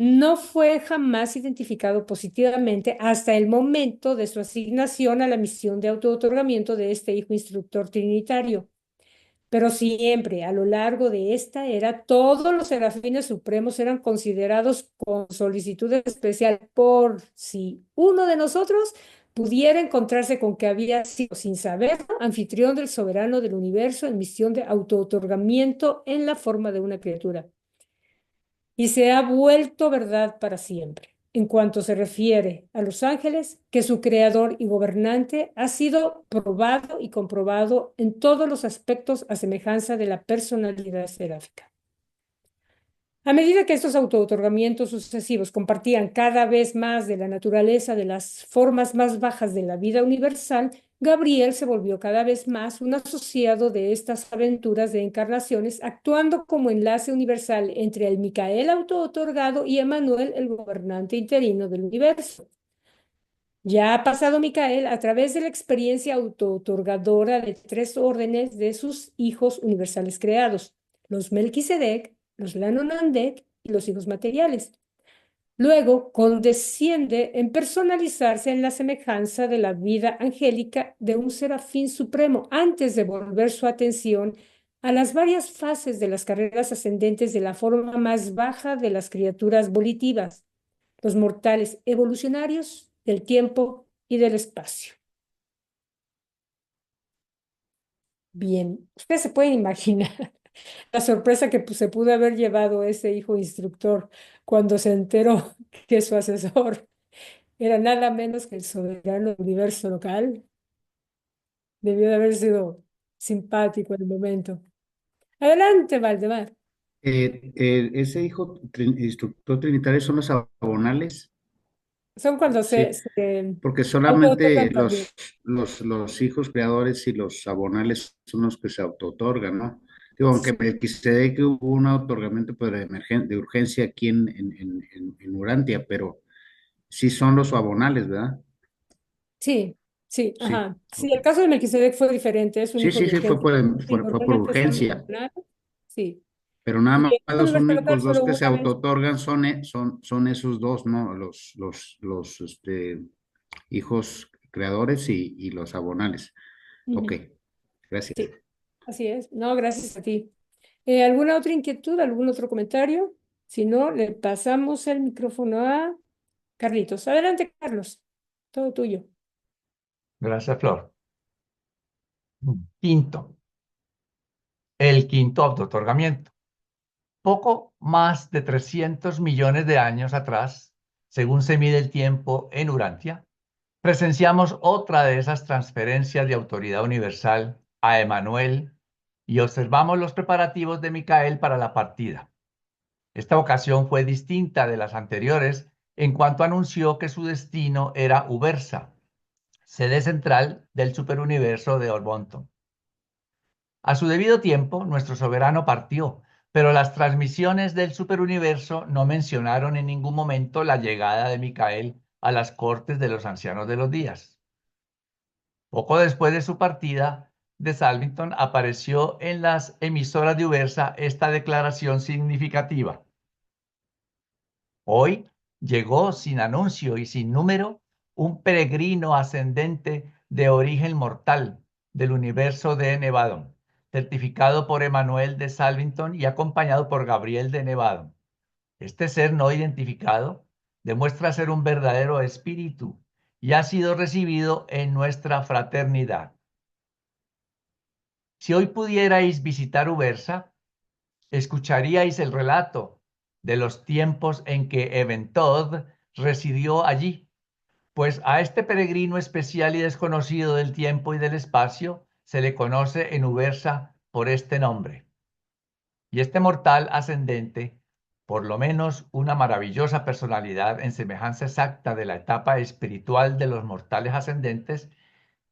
no fue jamás identificado positivamente hasta el momento de su asignación a la misión de autootorgamiento de este hijo instructor trinitario. Pero siempre, a lo largo de esta era, todos los serafines supremos eran considerados con solicitud especial por si uno de nosotros pudiera encontrarse con que había sido, sin saberlo, anfitrión del soberano del universo en misión de autootorgamiento en la forma de una criatura. Y se ha vuelto verdad para siempre, en cuanto se refiere a los ángeles, que su creador y gobernante ha sido probado y comprobado en todos los aspectos a semejanza de la personalidad seráfica. A medida que estos autootorgamientos sucesivos compartían cada vez más de la naturaleza de las formas más bajas de la vida universal, Gabriel se volvió cada vez más un asociado de estas aventuras de encarnaciones, actuando como enlace universal entre el Micael autootorgado y Emanuel, el gobernante interino del universo. Ya ha pasado Micael a través de la experiencia autootorgadora de tres órdenes de sus hijos universales creados, los Melquisedec, los Lanonandec y los hijos materiales. Luego condesciende en personalizarse en la semejanza de la vida angélica de un serafín supremo, antes de volver su atención a las varias fases de las carreras ascendentes de la forma más baja de las criaturas volitivas, los mortales evolucionarios del tiempo y del espacio. Bien, ustedes se pueden imaginar la sorpresa que se pudo haber llevado ese hijo instructor cuando se enteró que su asesor era nada menos que el soberano del universo local. Debió de haber sido simpático en el momento. Adelante, Valdemar. Ese instructor trinitario son los abonales, Son cuando sí, se porque solamente auto-otorgan también. los hijos creadores y los abonales son los que se autootorgan, ¿no? Digo, aunque Sí, Melquisedec que hubo un otorgamiento pero de urgencia aquí en Urantia, pero sí son los abonales, ¿verdad? sí, sí, Sí, ajá. Sí, ok. el caso de Melquisedec fue diferente, es un Sí, hijo sí, de sí, urgencia. Sí, fue por normalmente son urgencia. abonales, sí. Pero nada Y más en el los universo local únicos dos solo que se una vez. autootorgan son esos dos, ¿no? Hijos creadores y los abonales. Ok, Ujú. gracias. Sí, así es. No, gracias a ti. ¿Alguna otra inquietud, algún otro comentario? Si no, le pasamos el micrófono a Carlitos. Adelante, Carlos. Todo tuyo. Gracias, Flor. Quinto, el quinto autootorgamiento. Poco más de 300 millones de años atrás, según se mide el tiempo en Urantia, presenciamos otra de esas transferencias de autoridad universal a Emanuel y observamos los preparativos de Micael para la partida. Esta ocasión fue distinta de las anteriores en cuanto anunció que su destino era Ubersa, sede central del superuniverso de Orbonton. A su debido tiempo, nuestro soberano partió, pero las transmisiones del superuniverso no mencionaron en ningún momento la llegada de Micael a las cortes de los ancianos de los días. Poco después de su partida, de Salvington apareció en las emisoras de Ubersa esta declaración significativa. Hoy llegó sin anuncio y sin número un peregrino ascendente de origen mortal del universo de Nevadon, certificado por Emanuel de Salvington y acompañado por Gabriel de Nevadon. Este ser no identificado demuestra ser un verdadero espíritu y ha sido recibido en nuestra fraternidad. Si hoy pudierais visitar Ubersa, escucharíais el relato de los tiempos en que Eventod residió allí, pues a este peregrino especial y desconocido del tiempo y del espacio se le conoce en Ubersa por este nombre. Y este mortal ascendente, por lo menos una maravillosa personalidad en semejanza exacta de la etapa espiritual de los mortales ascendentes,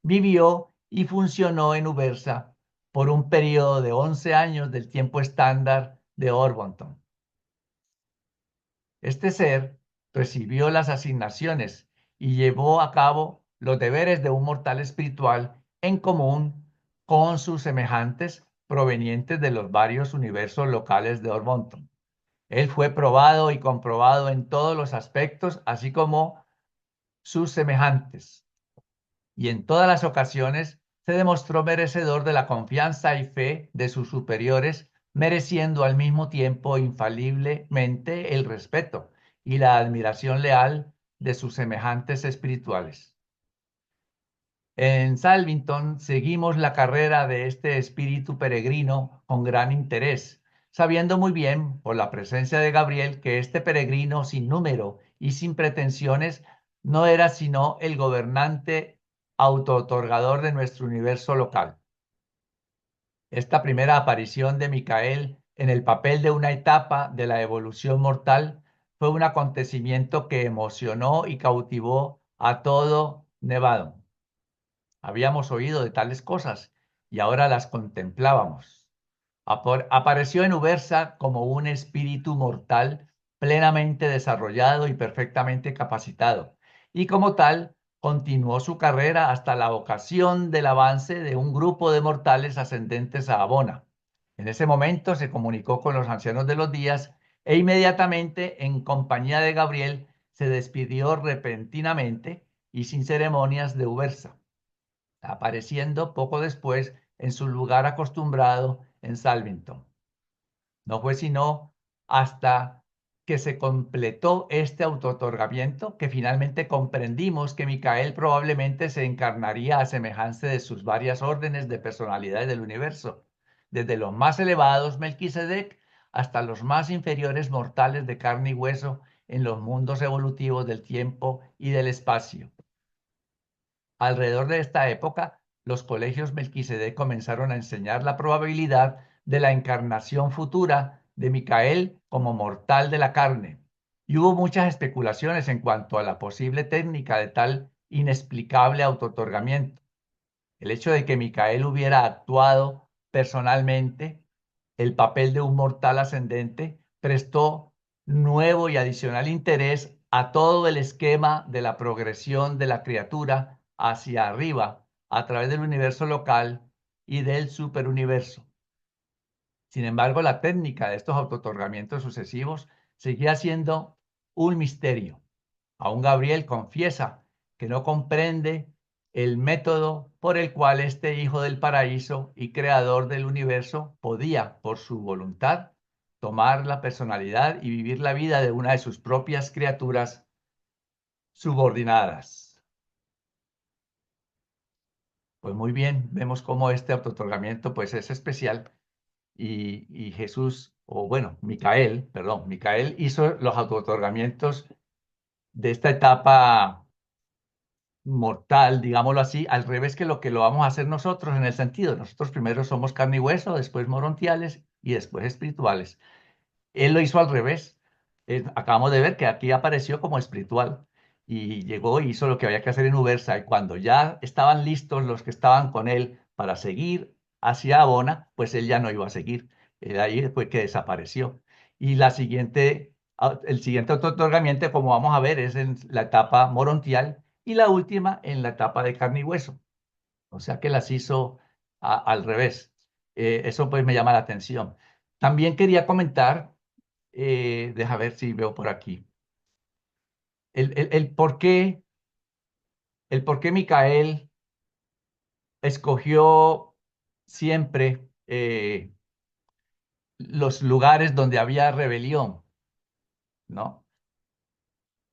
vivió y funcionó en Ubersa por un periodo de 11 años del tiempo estándar de Orbonton. Este ser recibió las asignaciones y llevó a cabo los deberes de un mortal espiritual en común con sus semejantes provenientes de los varios universos locales de Orbonton. Él fue probado y comprobado en todos los aspectos, así como sus semejantes. Y en todas las ocasiones se demostró merecedor de la confianza y fe de sus superiores, mereciendo al mismo tiempo infaliblemente el respeto y la admiración leal de sus semejantes espirituales. En Salvington seguimos la carrera de este espíritu peregrino con gran interés, sabiendo muy bien, por la presencia de Gabriel, que este peregrino sin número y sin pretensiones no era sino el gobernante autootorgador de nuestro universo local. Esta primera aparición de Micael en el papel de una etapa de la evolución mortal fue un acontecimiento que emocionó y cautivó a todo Nevado. Habíamos oído de tales cosas y ahora las contemplábamos. Apareció en Ubersa como un espíritu mortal plenamente desarrollado y perfectamente capacitado, y como tal continuó su carrera hasta la ocasión del avance de un grupo de mortales ascendentes a Abona. En ese momento se comunicó con los ancianos de los días e inmediatamente, en compañía de Gabriel, se despidió repentinamente y sin ceremonias de Ubersa, apareciendo poco después en su lugar acostumbrado en Salvington. No fue sino hasta que se completó este autootorgamiento que finalmente comprendimos que Micael probablemente se encarnaría a semejanza de sus varias órdenes de personalidades del universo, desde los más elevados Melquisedec hasta los más inferiores mortales de carne y hueso en los mundos evolutivos del tiempo y del espacio. Alrededor de esta época, los colegios Melquisedec comenzaron a enseñar la probabilidad de la encarnación futura de Micael como mortal de la carne, y hubo muchas especulaciones en cuanto a la posible técnica de tal inexplicable autootorgamiento. El hecho de que Micael hubiera actuado personalmente el papel de un mortal ascendente prestó nuevo y adicional interés a todo el esquema de la progresión de la criatura hacia arriba a través del universo local y del superuniverso. Sin embargo, la técnica de estos autootorgamientos sucesivos seguía siendo un misterio. Aún Gabriel confiesa que no comprende el método por el cual este hijo del paraíso y creador del universo podía, por su voluntad, tomar la personalidad y vivir la vida de una de sus propias criaturas subordinadas. Pues muy bien, vemos cómo este autootorgamiento pues es especial y Jesús, o bueno, Micael hizo los autootorgamientos de esta etapa mortal, digámoslo así, al revés que lo vamos a hacer nosotros en el sentido. Nosotros primero somos carne y hueso, después morontiales y después espirituales. Él lo hizo al revés. Acabamos de ver que aquí apareció como espiritual y llegó y hizo lo que había que hacer en Ubersa. Y cuando ya estaban listos los que estaban con él para seguir hacia Abona, pues él ya no iba a seguir. Ahí fue que desapareció. Y el siguiente otorgamiento, como vamos a ver, es en la etapa morontial y la última en la etapa de carne y hueso. O sea que las hizo al revés. Eso pues me llama la atención. También quería comentar, deja ver si veo por aquí, el por qué Micael escogió siempre los lugares donde había rebelión, ¿no?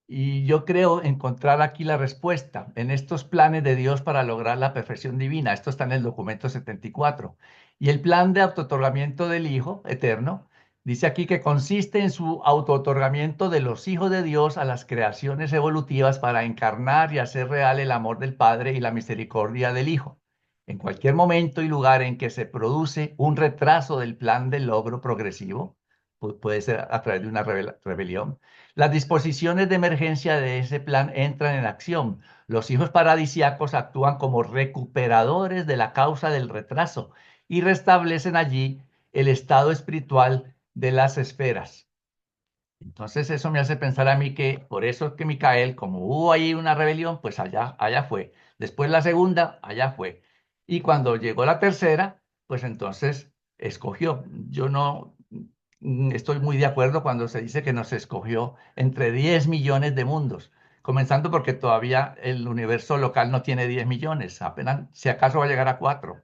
Y yo creo encontrar aquí la respuesta en estos planes de Dios para lograr la perfección divina. Esto está en el documento 74. Y el plan de autootorgamiento del Hijo Eterno dice aquí que consiste en su autootorgamiento de los hijos de Dios a las creaciones evolutivas para encarnar y hacer real el amor del Padre y la misericordia del Hijo. En cualquier momento y lugar en que se produce un retraso del plan de logro progresivo, puede ser a través de una rebelión, las disposiciones de emergencia de ese plan entran en acción. Los hijos paradisíacos actúan como recuperadores de la causa del retraso y restablecen allí el estado espiritual de las esferas. Entonces eso me hace pensar a mí que por eso es que Micael, como hubo ahí una rebelión, pues allá fue. Después la segunda, allá fue. Y cuando llegó la tercera, pues entonces escogió. Yo no, estoy muy de acuerdo cuando se dice que nos escogió entre 10 millones de mundos, comenzando porque todavía el universo local no tiene 10 millones, apenas si acaso va a llegar a 4.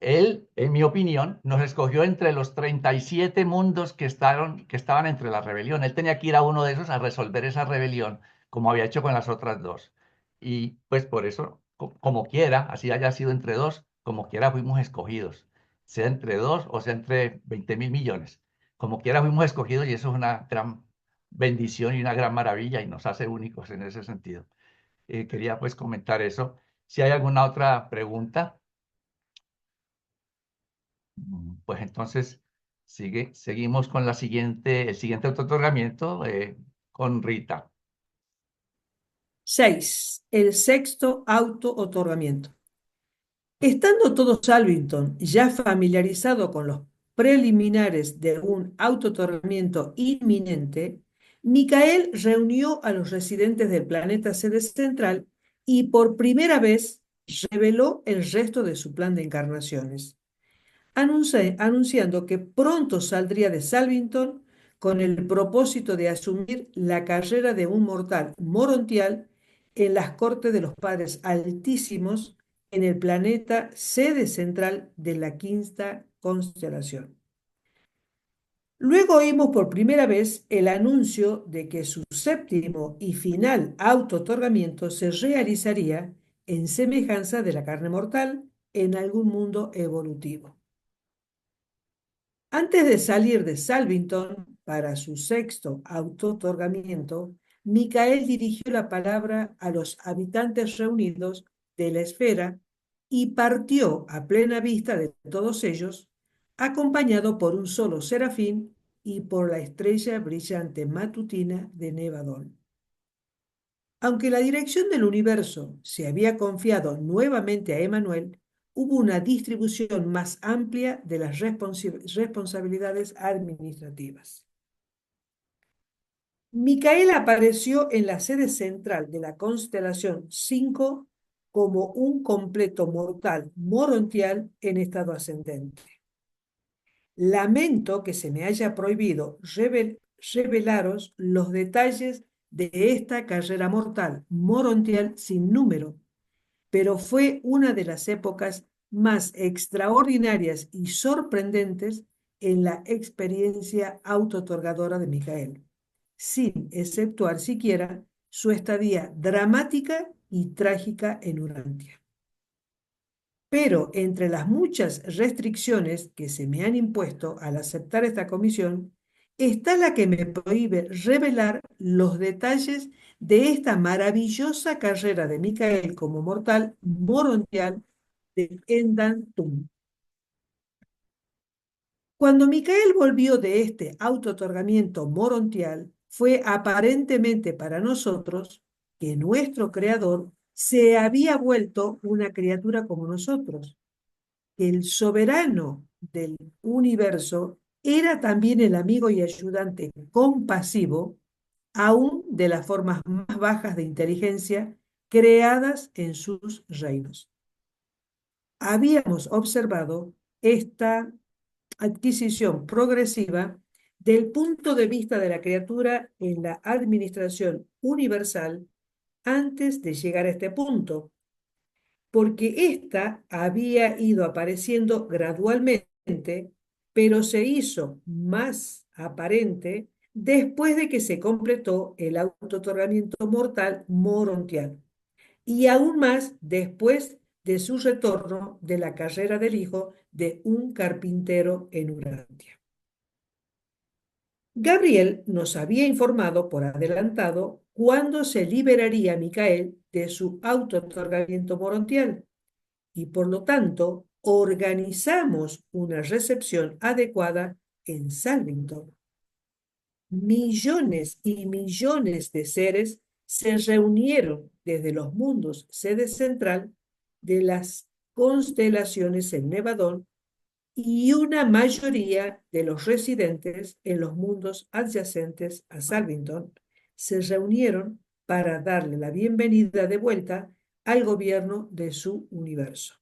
Él, en mi opinión, nos escogió entre los 37 mundos que estaban entre la rebelión. Él tenía que ir a uno de esos a resolver esa rebelión, como había hecho con las otras dos. Y pues por eso, como quiera, así haya sido entre dos, como quiera fuimos escogidos, sea entre dos o sea entre 20.000 millones. Como quiera fuimos escogidos y eso es una gran bendición y una gran maravilla y nos hace únicos en ese sentido. Quería pues comentar eso. Si hay alguna otra pregunta. Pues entonces seguimos con el siguiente autootorgamiento con Rita. 6. El sexto auto-otorgamiento. Estando todo Salvington ya familiarizado con los preliminares de un auto-otorgamiento inminente, Micael reunió a los residentes del planeta sede central y por primera vez reveló el resto de su plan de encarnaciones, anunciando que pronto saldría de Salvington con el propósito de asumir la carrera de un mortal morontial en las cortes de los padres altísimos en el planeta sede central de la quinta constelación. Luego oímos por primera vez el anuncio de que su séptimo y final auto-otorgamiento se realizaría en semejanza de la carne mortal en algún mundo evolutivo. Antes de salir de Salvington para su sexto auto-otorgamiento, Micael dirigió la palabra a los habitantes reunidos de la esfera y partió a plena vista de todos ellos, acompañado por un solo serafín y por la estrella brillante matutina de Nevadón. Aunque la dirección del universo se había confiado nuevamente a Emmanuel, hubo una distribución más amplia de las responsabilidades administrativas. Micael apareció en la sede central de la constelación 5 como un completo mortal morontial en estado ascendente. Lamento que se me haya prohibido revelaros los detalles de esta carrera mortal morontial sin número, pero fue una de las épocas más extraordinarias y sorprendentes en la experiencia autootorgadora de Micael, sin exceptuar siquiera su estadía dramática y trágica en Urantia. Pero entre las muchas restricciones que se me han impuesto al aceptar esta comisión, está la que me prohíbe revelar los detalles de esta maravillosa carrera de Micael como mortal morontial de Endantum. Cuando Micael volvió de este auto-otorgamiento morontial, fue aparentemente para nosotros que nuestro creador se había vuelto una criatura como nosotros, que el soberano del universo era también el amigo y ayudante compasivo, aún de las formas más bajas de inteligencia creadas en sus reinos. Habíamos observado esta adquisición progresiva del punto de vista de la criatura en la administración universal antes de llegar a este punto, porque ésta había ido apareciendo gradualmente, pero se hizo más aparente después de que se completó el auto-otorgamiento mortal morontial, y aún más después de su retorno de la carrera del hijo de un carpintero en Urantia. Gabriel nos había informado por adelantado cuándo se liberaría Micael de su auto-otorgamiento morontial, y por lo tanto organizamos una recepción adecuada en Salvington. Millones y millones de seres se reunieron desde los mundos sede central de las constelaciones en Nevadón y una mayoría de los residentes en los mundos adyacentes a Salvington se reunieron para darle la bienvenida de vuelta al gobierno de su universo.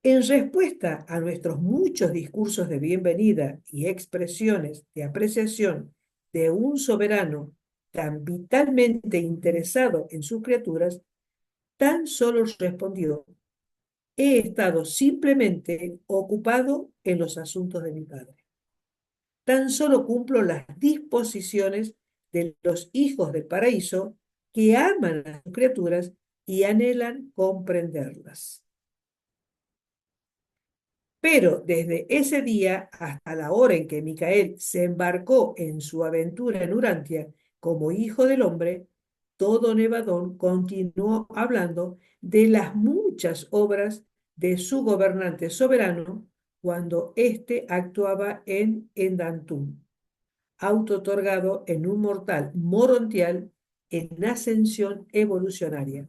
En respuesta a nuestros muchos discursos de bienvenida y expresiones de apreciación de un soberano tan vitalmente interesado en sus criaturas, tan solo respondió: he estado simplemente ocupado en los asuntos de mi padre. Tan solo cumplo las disposiciones de los hijos del paraíso que aman a sus criaturas y anhelan comprenderlas. Pero desde ese día hasta la hora en que Micael se embarcó en su aventura en Urantia como hijo del hombre, todo Nevadón continuó hablando de las muchas obras de su gobernante soberano cuando éste actuaba en Endantum, auto-otorgado en un mortal morontial en ascensión evolucionaria,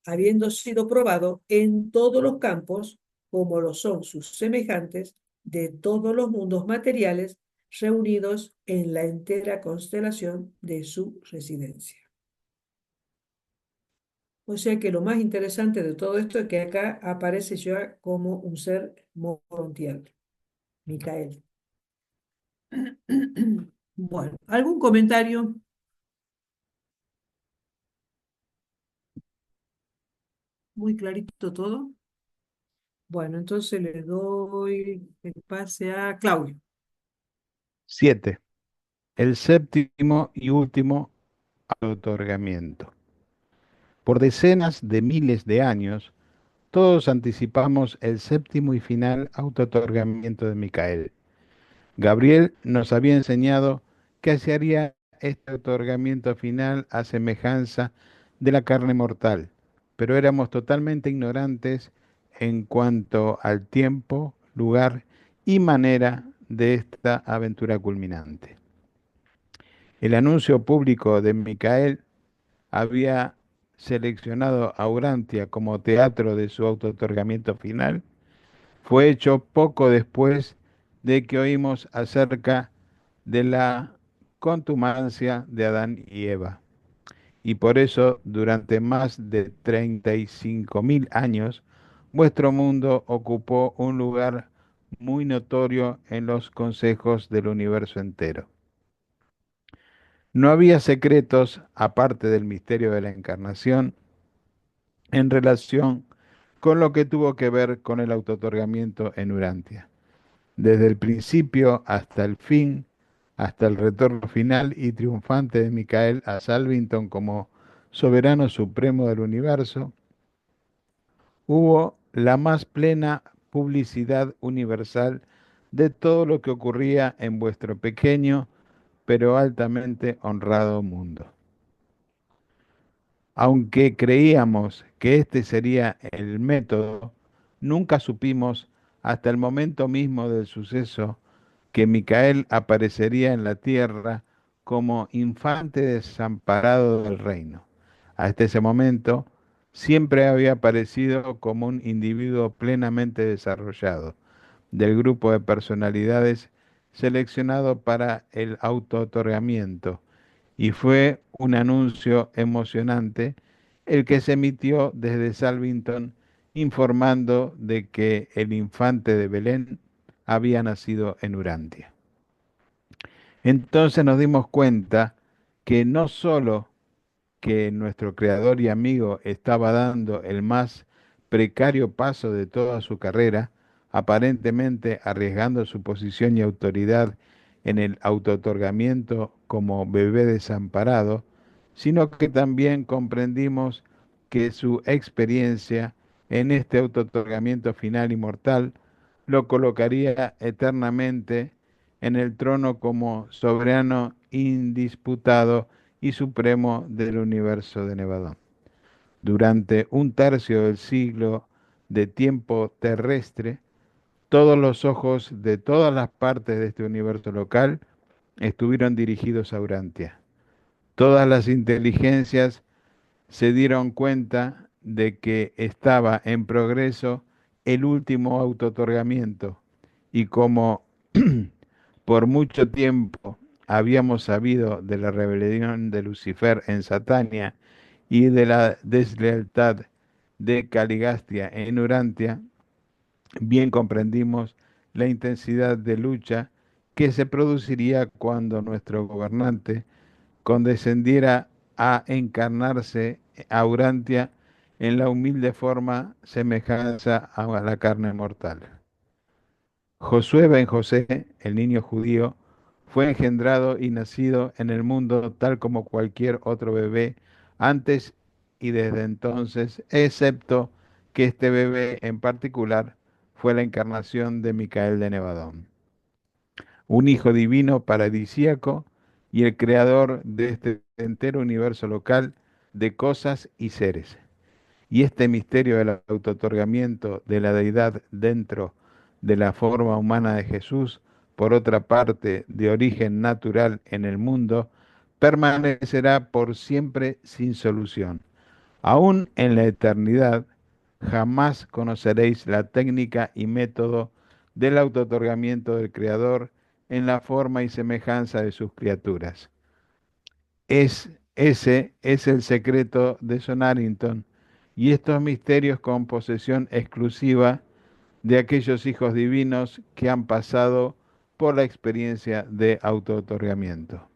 habiendo sido probado en todos los campos, como lo son sus semejantes de todos los mundos materiales reunidos en la entera constelación de su residencia. O sea que lo más interesante de todo esto es que acá aparece ya como un ser morontial, Micael. Bueno, ¿algún comentario? Muy clarito todo. Bueno, entonces le doy el pase a Claudio. 7. El séptimo y último otorgamiento. Por decenas de miles de años, todos anticipamos el séptimo y final autootorgamiento de Micael. Gabriel nos había enseñado que se haría este otorgamiento final a semejanza de la carne mortal, pero éramos totalmente ignorantes en cuanto al tiempo, lugar y manera de esta aventura culminante. El anuncio público de Micael había seleccionado a Urantia como teatro de su autootorgamiento final fue hecho poco después de que oímos acerca de la contumacia de Adán y Eva. Y por eso, durante más de 35.000 años, vuestro mundo ocupó un lugar muy notorio en los consejos del universo entero. No había secretos, aparte del misterio de la encarnación, en relación con lo que tuvo que ver con el autootorgamiento en Urantia. Desde el principio hasta el fin, hasta el retorno final y triunfante de Micael a Salvington como soberano supremo del universo, hubo la más plena publicidad universal de todo lo que ocurría en vuestro pequeño pero altamente honrado mundo. Aunque creíamos que este sería el método, nunca supimos hasta el momento mismo del suceso que Micael aparecería en la tierra como infante desamparado del reino. Hasta ese momento siempre había aparecido como un individuo plenamente desarrollado del grupo de personalidades seleccionado para el auto-otorgamiento, y fue un anuncio emocionante el que se emitió desde Salvington informando de que el infante de Belén había nacido en Urantia. Entonces nos dimos cuenta que no solo que nuestro creador y amigo estaba dando el más precario paso de toda su carrera, aparentemente arriesgando su posición y autoridad en el autootorgamiento como bebé desamparado, sino que también comprendimos que su experiencia en este autootorgamiento final y mortal lo colocaría eternamente en el trono como soberano indisputado y supremo del universo de Nevadón. Durante un tercio del siglo de tiempo terrestre, todos los ojos de todas las partes de este universo local estuvieron dirigidos a Urantia. Todas las inteligencias se dieron cuenta de que estaba en progreso el último autootorgamiento y como por mucho tiempo habíamos sabido de la rebelión de Lucifer en Satania y de la deslealtad de Caligastia en Urantia, bien comprendimos la intensidad de lucha que se produciría cuando nuestro gobernante condescendiera a encarnarse a Urantia en la humilde forma semejanza a la carne mortal. Josué ben José, el niño judío, fue engendrado y nacido en el mundo tal como cualquier otro bebé antes y desde entonces, excepto que este bebé en particular fue la encarnación de Micael de Nevadón, un hijo divino paradisíaco y el creador de este entero universo local de cosas y seres. Y este misterio del autootorgamiento de la deidad dentro de la forma humana de Jesús, por otra parte, de origen natural en el mundo, permanecerá por siempre sin solución. Aún en la eternidad, jamás conoceréis la técnica y método del autootorgamiento del Creador en la forma y semejanza de sus criaturas. Ese es el secreto de Sonarrington y estos misterios con posesión exclusiva de aquellos hijos divinos que han pasado por la experiencia de autootorgamiento.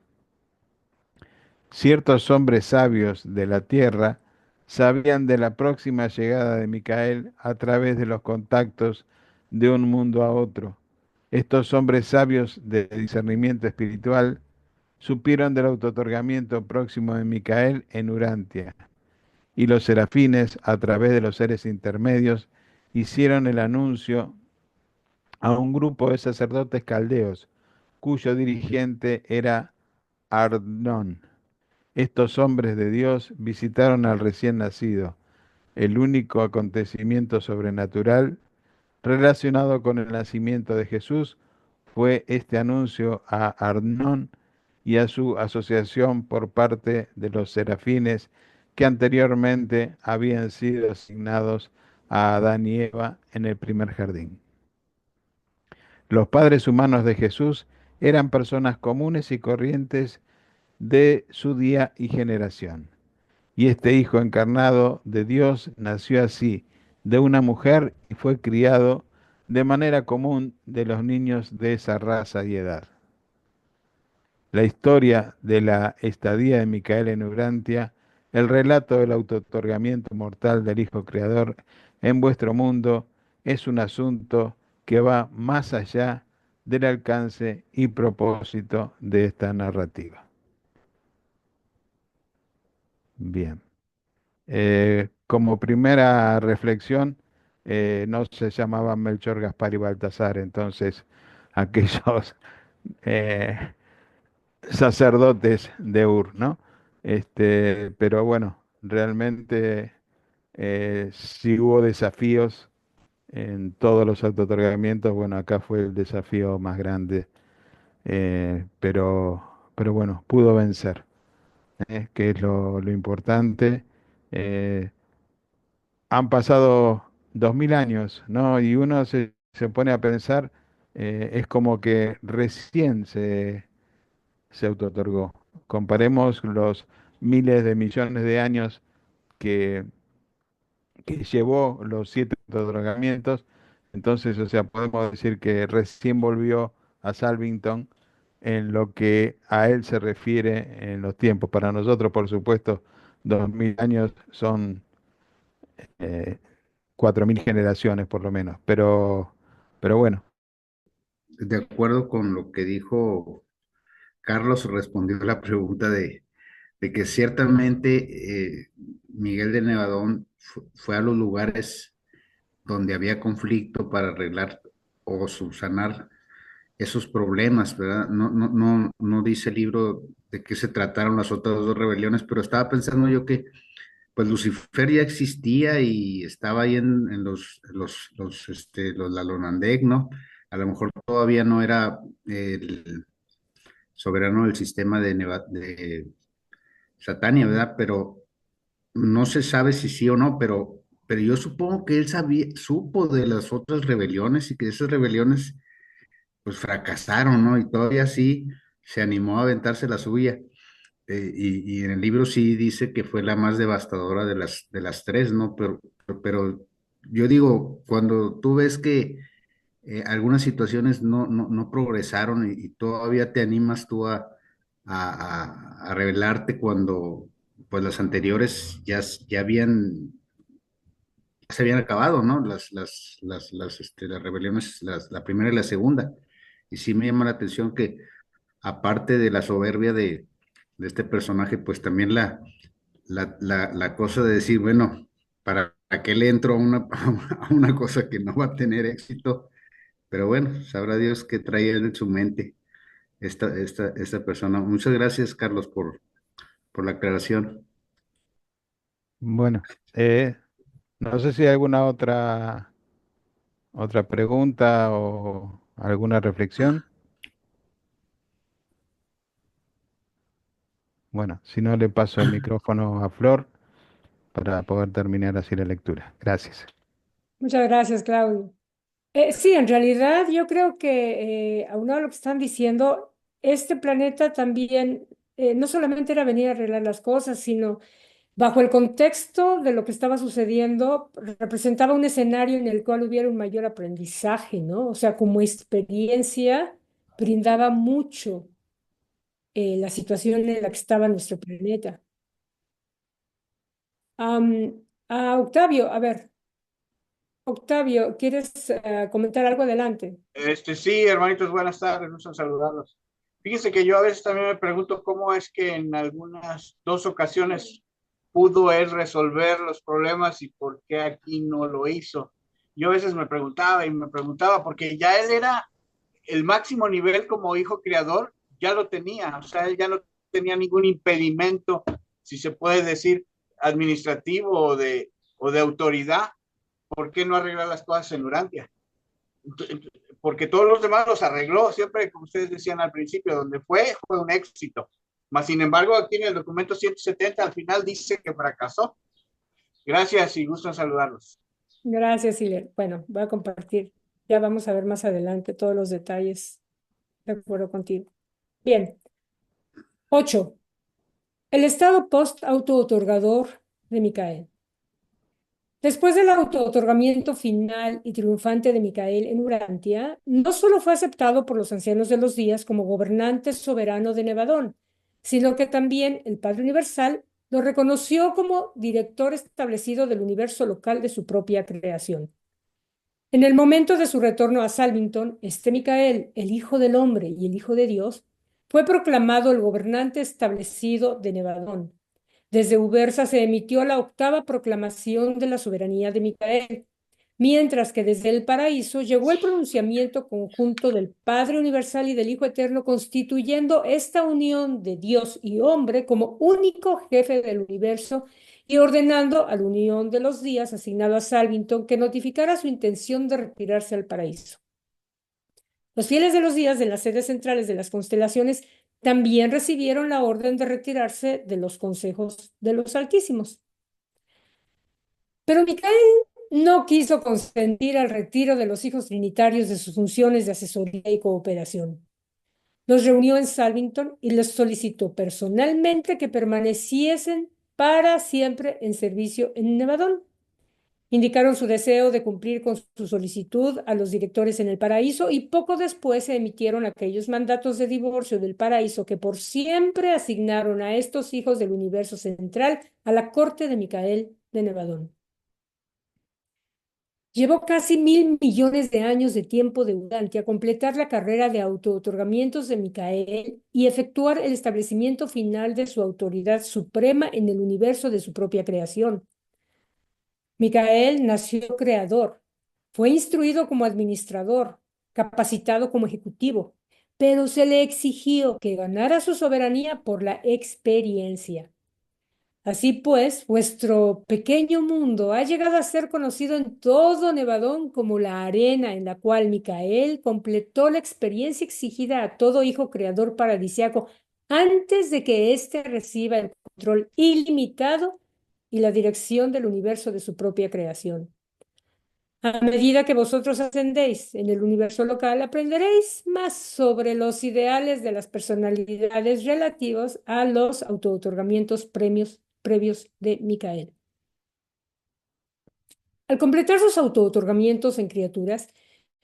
Ciertos hombres sabios de la tierra sabían de la próxima llegada de Micael a través de los contactos de un mundo a otro. Estos hombres sabios de discernimiento espiritual supieron del autootorgamiento próximo de Micael en Urantia, y los serafines, a través de los seres intermedios, hicieron el anuncio a un grupo de sacerdotes caldeos, cuyo dirigente era Ardnón. Estos hombres de Dios visitaron al recién nacido, el único acontecimiento sobrenatural relacionado con el nacimiento de Jesús fue este anuncio a Arnón y a su asociación por parte de los serafines que anteriormente habían sido asignados a Adán y Eva en el primer jardín. Los padres humanos de Jesús eran personas comunes y corrientes de su día y generación. Y este Hijo encarnado de Dios nació así, de una mujer, y fue criado de manera común de los niños de esa raza y edad. La historia de la estadía de Micael en Urantia, el relato del autootorgamiento mortal del Hijo Creador en vuestro mundo, es un asunto que va más allá del alcance y propósito de esta narrativa. Bien. Como primera reflexión, no se llamaban Melchor, Gaspar y Baltasar, entonces aquellos eh, sacerdotes de Ur, ¿no? Pero bueno, realmente sí hubo desafíos en todos los autootorgamientos. Bueno, acá fue el desafío más grande, pero bueno, pudo vencer, que es lo importante. Eh, Han pasado 2000 años, ¿no? Y uno se pone a pensar, es como que recién se autootorgó. Comparemos los miles de millones de años que, que llevó los 7 otorgamientos. Entonces, o sea, podemos decir que recién volvió a Salvington en lo que a él se refiere en los tiempos. Para nosotros, por supuesto, 2000 años son eh, 4000 generaciones por lo menos, pero bueno, De acuerdo con lo que dijo Carlos, respondió a la pregunta de que ciertamente Miguel de Nevadón fue a los lugares donde había conflicto para arreglar o subsanar esos problemas, ¿verdad? No dice el libro de qué se trataron las otras dos rebeliones, pero estaba pensando yo que pues Lucifer ya existía y estaba ahí en los Lalonandec, ¿no? A lo mejor todavía no era el soberano del sistema de Satania, ¿verdad? Pero no se sabe si sí o no, pero yo supongo que él supo de las otras rebeliones y que esas rebeliones pues fracasaron, ¿no? Y todavía sí se animó a aventarse la suya. Y en el libro sí dice que fue la más devastadora de las tres, ¿no? Pero yo digo, cuando tú ves que algunas situaciones no progresaron y todavía te animas tú a rebelarte cuando pues las anteriores ya se habían acabado, ¿no? Las rebeliones, la primera y la segunda. Y sí me llama la atención que aparte de la soberbia de este personaje, pues también la cosa de decir, bueno, ¿para qué le entro a una, a una cosa que no va a tener éxito? Pero bueno, sabrá Dios qué traía él en su mente esta persona. Muchas gracias, Carlos, por la aclaración. Bueno, no sé si hay alguna otra pregunta o alguna reflexión. Bueno, si no, le paso el micrófono a Flor para poder terminar así la lectura. Gracias. Muchas gracias, Claudio. Sí, en realidad yo creo que, aunado a lo que están diciendo, este planeta también no solamente era venir a arreglar las cosas, sino bajo el contexto de lo que estaba sucediendo, representaba un escenario en el cual hubiera un mayor aprendizaje, ¿no? O sea, como experiencia, brindaba mucho la situación en la que estaba nuestro planeta. Octavio, a ver, Octavio, ¿quieres comentar algo adelante? Sí, hermanitos, buenas tardes, gusto en saludarlos. Fíjense que yo a veces también me pregunto cómo es que en algunas dos ocasiones pudo él resolver los problemas y por qué aquí no lo hizo. Yo a veces me preguntaba y me preguntaba, porque ya él era el máximo nivel como hijo creador, ya lo tenía, o sea, él ya no tenía ningún impedimento, si se puede decir, administrativo o de autoridad. ¿Por qué no arreglar las cosas en Urantia? Porque todos los demás los arregló, siempre como ustedes decían al principio, donde fue un éxito. Mas, sin embargo, aquí en el documento 170 al final dice que fracasó. Gracias y gusto en saludarlos. Gracias, Iler. Bueno, voy a compartir. Ya vamos a ver más adelante todos los detalles. De acuerdo contigo. Bien. 8. El estado post-auto-otorgador de Micael. Después del auto-otorgamiento final y triunfante de Micael en Urantia, no solo fue aceptado por los ancianos de los días como gobernante soberano de Nevadón, sino que también el Padre Universal lo reconoció como director establecido del universo local de su propia creación. En el momento de su retorno a Salvington, este Micael, el Hijo del Hombre y el Hijo de Dios, fue proclamado el gobernante establecido de Nevadón. Desde Ubersa se emitió la octava proclamación de la soberanía de Micael, mientras que desde el paraíso llegó el pronunciamiento conjunto del Padre Universal y del Hijo Eterno, constituyendo esta unión de Dios y hombre como único jefe del universo y ordenando a la unión de los días asignado a Salvington que notificara su intención de retirarse al paraíso. Los fieles de los días de las sedes centrales de las constelaciones también recibieron la orden de retirarse de los consejos de los Altísimos. Pero Micael no quiso consentir al retiro de los hijos trinitarios de sus funciones de asesoría y cooperación. Los reunió en Salvington y les solicitó personalmente que permaneciesen para siempre en servicio en Nevadón. Indicaron su deseo de cumplir con su solicitud a los directores en el paraíso y poco después se emitieron aquellos mandatos de divorcio del paraíso que por siempre asignaron a estos hijos del universo central a la corte de Micael de Nevadón. Llevó casi 1.000 millones de años de tiempo de Urantia completar la carrera de auto-otorgamientos de Micael y efectuar el establecimiento final de su autoridad suprema en el universo de su propia creación. Micael nació creador, fue instruido como administrador, capacitado como ejecutivo, pero se le exigió que ganara su soberanía por la experiencia. Así pues, vuestro pequeño mundo ha llegado a ser conocido en todo Nevadón como la arena en la cual Micael completó la experiencia exigida a todo hijo creador paradisiaco antes de que éste reciba el control ilimitado y la dirección del universo de su propia creación. A medida que vosotros ascendéis en el universo local, aprenderéis más sobre los ideales de las personalidades relativos a los autootorgamientos previos de Micael. Al completar sus auto-otorgamientos en criaturas,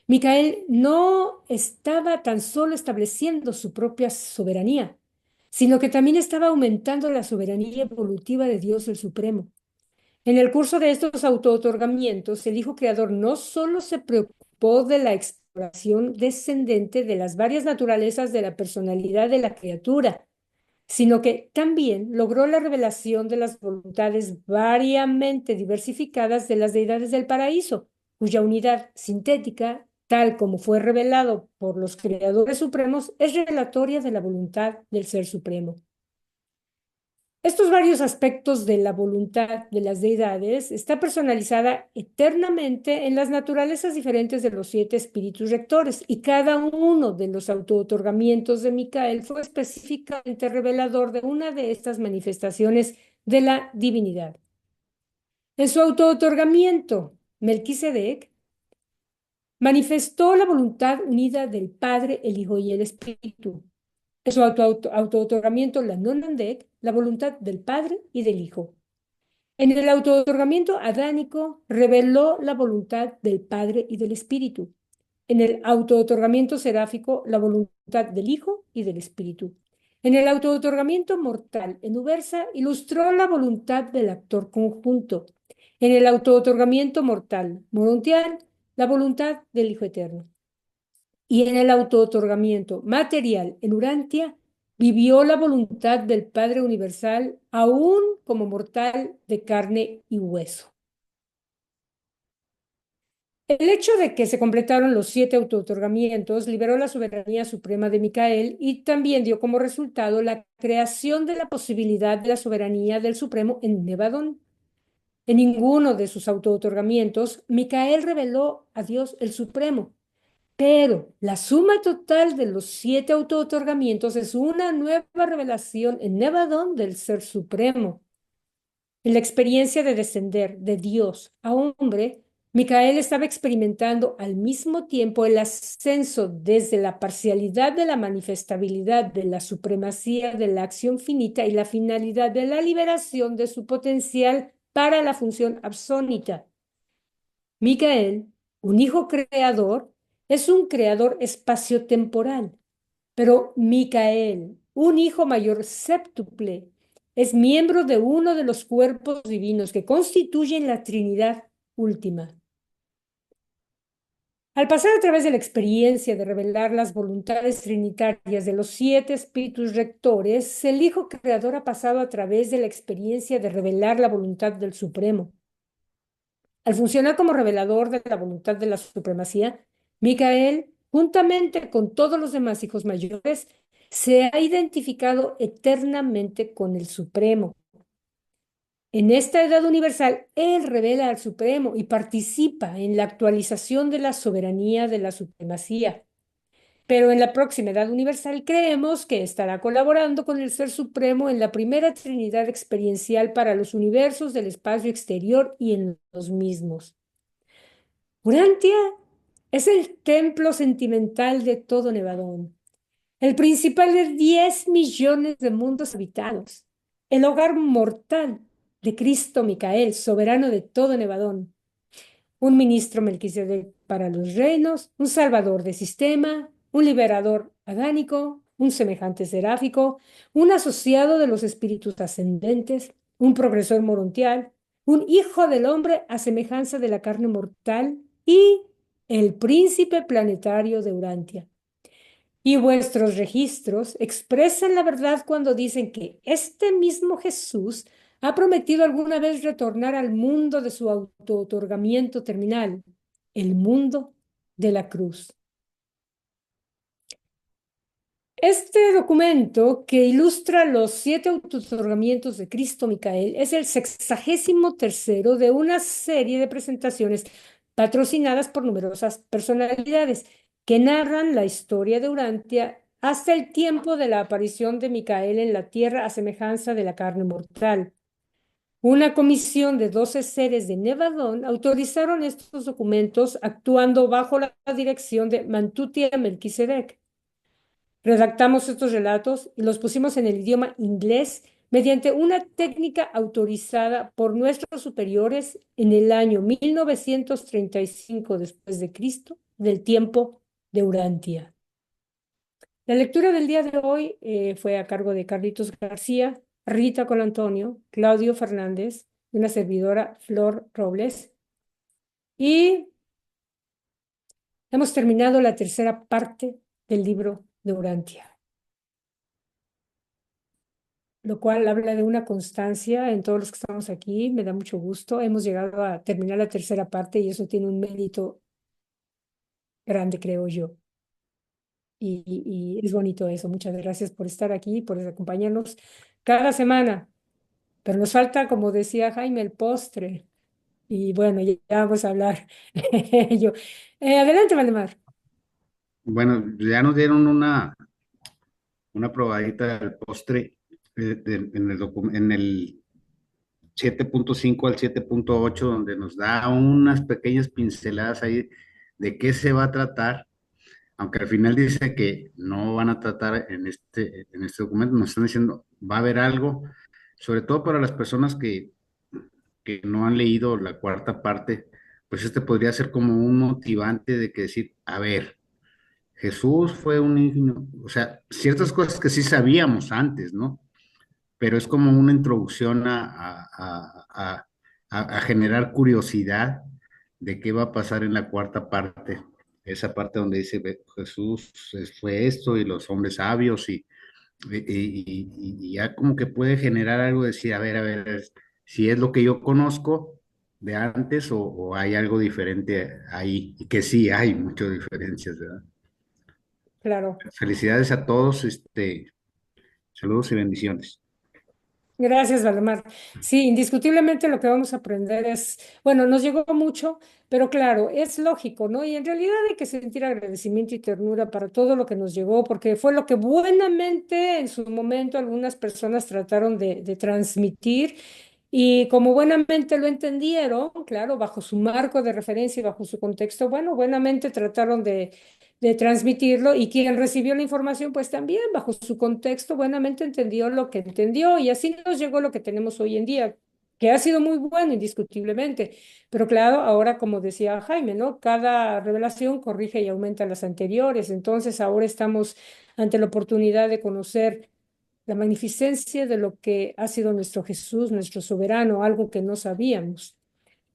Micael no estaba tan solo estableciendo su propia soberanía, sino que también estaba aumentando la soberanía evolutiva de Dios el Supremo. En el curso de estos auto-otorgamientos, el Hijo Creador no solo se preocupó de la exploración descendente de las varias naturalezas de la personalidad de la criatura, sino que también logró la revelación de las voluntades variamente diversificadas de las deidades del paraíso, cuya unidad sintética, tal como fue revelado por los creadores supremos, es relatoria de la voluntad del Ser Supremo. Estos varios aspectos de la voluntad de las deidades está personalizada eternamente en las naturalezas diferentes de los 7 espíritus rectores, y cada uno de los auto-otorgamientos de Micael fue específicamente revelador de una de estas manifestaciones de la divinidad. En su auto-otorgamiento, Melquisedec manifestó la voluntad unida del Padre, el Hijo y el Espíritu. En su auto-otorgamiento, la Nonandek, la voluntad del Padre y del Hijo. En el auto-otorgamiento adánico, reveló la voluntad del Padre y del Espíritu. En el auto-otorgamiento seráfico, la voluntad del Hijo y del Espíritu. En el auto-otorgamiento mortal, en Ubersa, ilustró la voluntad del actor conjunto. En el auto-otorgamiento mortal, morontial, la voluntad del Hijo Eterno. Y en el auto-otorgamiento material en Urantia, vivió la voluntad del Padre Universal, aún como mortal de carne y hueso. El hecho de que se completaron los 7 auto-otorgamientos liberó la soberanía suprema de Micael y también dio como resultado la creación de la posibilidad de la soberanía del Supremo en Nevadón. En ninguno de sus auto-otorgamientos, Micael reveló a Dios el Supremo, pero la suma total de los 7 auto-otorgamientos es una nueva revelación en Nevadón del Ser Supremo. En la experiencia de descender de Dios a hombre, Micael estaba experimentando al mismo tiempo el ascenso desde la parcialidad de la manifestabilidad de la supremacía de la acción finita y la finalidad de la liberación de su potencial para la función absónita. Micael, un hijo creador, es un creador espaciotemporal, pero Micael, un hijo mayor séptuple, es miembro de uno de los cuerpos divinos que constituyen la Trinidad última. Al pasar a través de la experiencia de revelar las voluntades trinitarias de los 7 espíritus rectores, el Hijo Creador ha pasado a través de la experiencia de revelar la voluntad del Supremo. Al funcionar como revelador de la voluntad de la supremacía, Micael, juntamente con todos los demás hijos mayores, se ha identificado eternamente con el Supremo. En esta edad universal, él revela al Supremo y participa en la actualización de la soberanía de la supremacía. Pero en la próxima edad universal creemos que estará colaborando con el Ser Supremo en la primera Trinidad experiencial para los universos del espacio exterior y en los mismos. Urantia es el templo sentimental de todo Nevadón, el principal de 10 millones de mundos habitados, el hogar mortal de Cristo Micael, soberano de todo Nevadón, un ministro Melquisedec para los reinos, un salvador de sistema, un liberador adánico, un semejante seráfico, un asociado de los espíritus ascendentes, un progresor morontial, un hijo del hombre a semejanza de la carne mortal y el príncipe planetario de Urantia. Y vuestros registros expresan la verdad cuando dicen que este mismo Jesús ha prometido alguna vez retornar al mundo de su auto-otorgamiento terminal, el mundo de la cruz. Este documento, que ilustra los 7 auto-otorgamientos de Cristo Micael, es el 63º de una serie de presentaciones patrocinadas por numerosas personalidades que narran la historia de Urantia hasta el tiempo de la aparición de Micael en la tierra a semejanza de la carne mortal. Una comisión de 12 seres de Nevadón autorizaron estos documentos actuando bajo la dirección de Mantutia Melquisedec. Redactamos estos relatos y los pusimos en el idioma inglés mediante una técnica autorizada por nuestros superiores en el año 1935 después de Cristo, del tiempo de Urantia. La lectura del día de hoy fue a cargo de Carlitos García, Rita Colantonio, Claudio Fernández, y una servidora, Flor Robles. Y hemos terminado la tercera parte del libro de Urantia, lo cual habla de una constancia en todos los que estamos aquí. Me da mucho gusto. Hemos llegado a terminar la tercera parte y eso tiene un mérito grande, creo yo. Y es bonito eso. Muchas gracias por estar aquí, por acompañarnos cada semana. Pero nos falta, como decía Jaime, el postre. Y bueno, ya vamos a hablar. Yo. Adelante, Valdemar. Bueno, ya nos dieron una probadita del postre en el 7.5 al 7.8, donde nos da unas pequeñas pinceladas ahí de qué se va a tratar, aunque al final dice que no van a tratar en este documento, nos están diciendo, va a haber algo, sobre todo para las personas que no han leído la cuarta parte, pues este podría ser como un motivante de que decir, a ver, Jesús fue un niño, o sea, ciertas cosas que sí sabíamos antes, ¿no? Pero es como una introducción a generar curiosidad de qué va a pasar en la cuarta parte, esa parte donde dice Jesús fue esto y los hombres sabios y ya como que puede generar algo de decir, a ver, si es lo que yo conozco de antes o hay algo diferente ahí, y que sí hay muchas diferencias, ¿verdad? Claro. Felicidades a todos, saludos y bendiciones. Gracias, Valdemar. Sí, indiscutiblemente lo que vamos a aprender es, bueno, nos llegó mucho, pero claro, es lógico, ¿no? Y en realidad hay que sentir agradecimiento y ternura para todo lo que nos llegó, porque fue lo que buenamente en su momento algunas personas trataron de transmitir y como buenamente lo entendieron, claro, bajo su marco de referencia y bajo su contexto, bueno, buenamente trataron de transmitirlo y quien recibió la información, pues también bajo su contexto buenamente entendió lo que entendió y así nos llegó lo que tenemos hoy en día, que ha sido muy bueno indiscutiblemente. Pero claro, ahora como decía Jaime, ¿no? Cada revelación corrige y aumenta las anteriores. Entonces ahora estamos ante la oportunidad de conocer la magnificencia de lo que ha sido nuestro Jesús, nuestro soberano, algo que no sabíamos.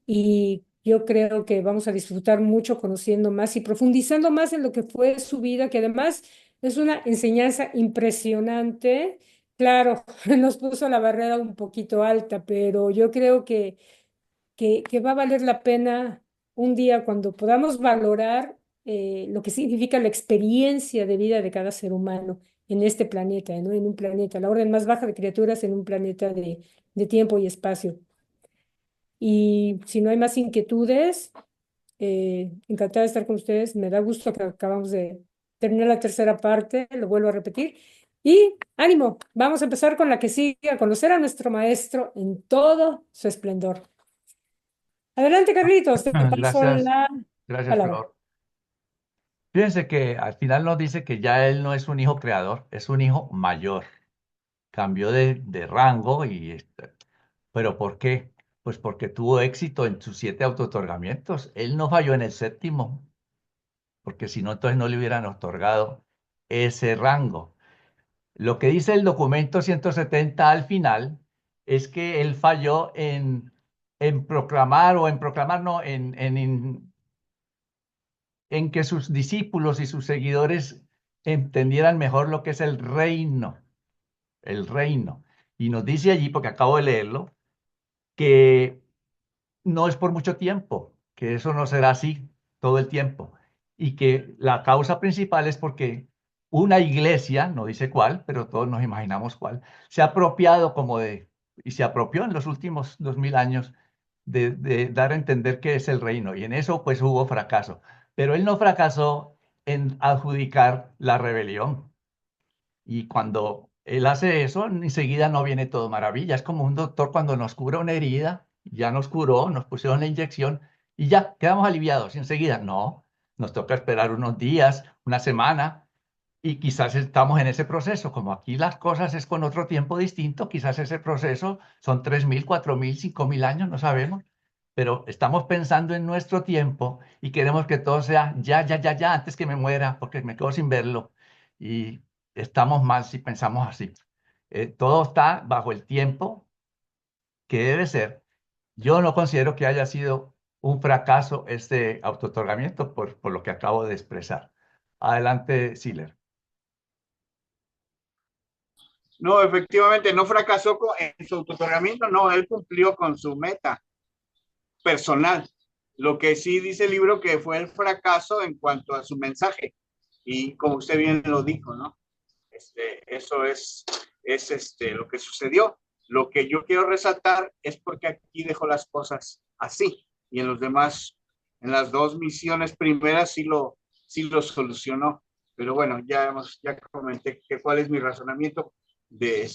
Y yo creo que vamos a disfrutar mucho conociendo más y profundizando más en lo que fue su vida, que además es una enseñanza impresionante. Claro, nos puso la barrera un poquito alta, pero yo creo que va a valer la pena un día cuando podamos valorar lo que significa la experiencia de vida de cada ser humano en este planeta, ¿no? En un planeta, la orden más baja de criaturas en un planeta de tiempo y espacio. Y si no hay más inquietudes, encantada de estar con ustedes. Me da gusto que acabamos de terminar la tercera parte, lo vuelvo a repetir. Y ánimo, vamos a empezar con la que sigue, a conocer a nuestro maestro en todo su esplendor. Adelante, Carlitos, te paso Gracias, la gracias, palabra. Flor. Fíjense que al final nos dice que ya él no es un hijo creador, es un hijo mayor. Cambió de rango ¿pero por qué? Pues porque tuvo éxito en sus 7 autootorgamientos. Él no falló en el séptimo, porque si no, entonces no le hubieran otorgado ese rango. Lo que dice el documento 170 al final es que él falló en proclamar o en proclamar, no, en que sus discípulos y sus seguidores entendieran mejor lo que es el reino, el reino. Y nos dice allí, porque acabo de leerlo, que no es por mucho tiempo, que eso no será así todo el tiempo. Y que la causa principal es porque una iglesia, no dice cuál, pero todos nos imaginamos cuál, se ha apropiado y se apropió en los últimos 2000 años de dar a entender qué es el reino. Y en eso pues hubo fracaso. Pero él no fracasó en adjudicar la rebelión. Y cuando él hace eso, enseguida no viene todo maravilla. Es como un doctor cuando nos cura una herida, ya nos curó, nos pusieron la inyección y ya quedamos aliviados. Y enseguida, no, nos toca esperar unos días, una semana. Y quizás estamos en ese proceso, como aquí las cosas es con otro tiempo distinto, quizás ese proceso son 3.000, 4.000, 5.000 años, no sabemos, pero estamos pensando en nuestro tiempo y queremos que todo sea ya, ya, ya, ya, antes que me muera, porque me quedo sin verlo. Y estamos mal si pensamos así. Todo está bajo el tiempo que debe ser. Yo no considero que haya sido un fracaso este autootorgamiento por lo que acabo de expresar. Adelante, Siller. No, efectivamente, no fracasó en su otorgamiento, no, él cumplió con su meta personal. Lo que sí dice el libro que fue el fracaso en cuanto a su mensaje. Y como usted bien lo dijo, ¿no? Eso es lo que sucedió. Lo que yo quiero resaltar es porque aquí dejó las cosas así. Y en los demás, en las dos misiones primeras sí lo solucionó. Pero bueno, ya comenté que cuál es mi razonamiento de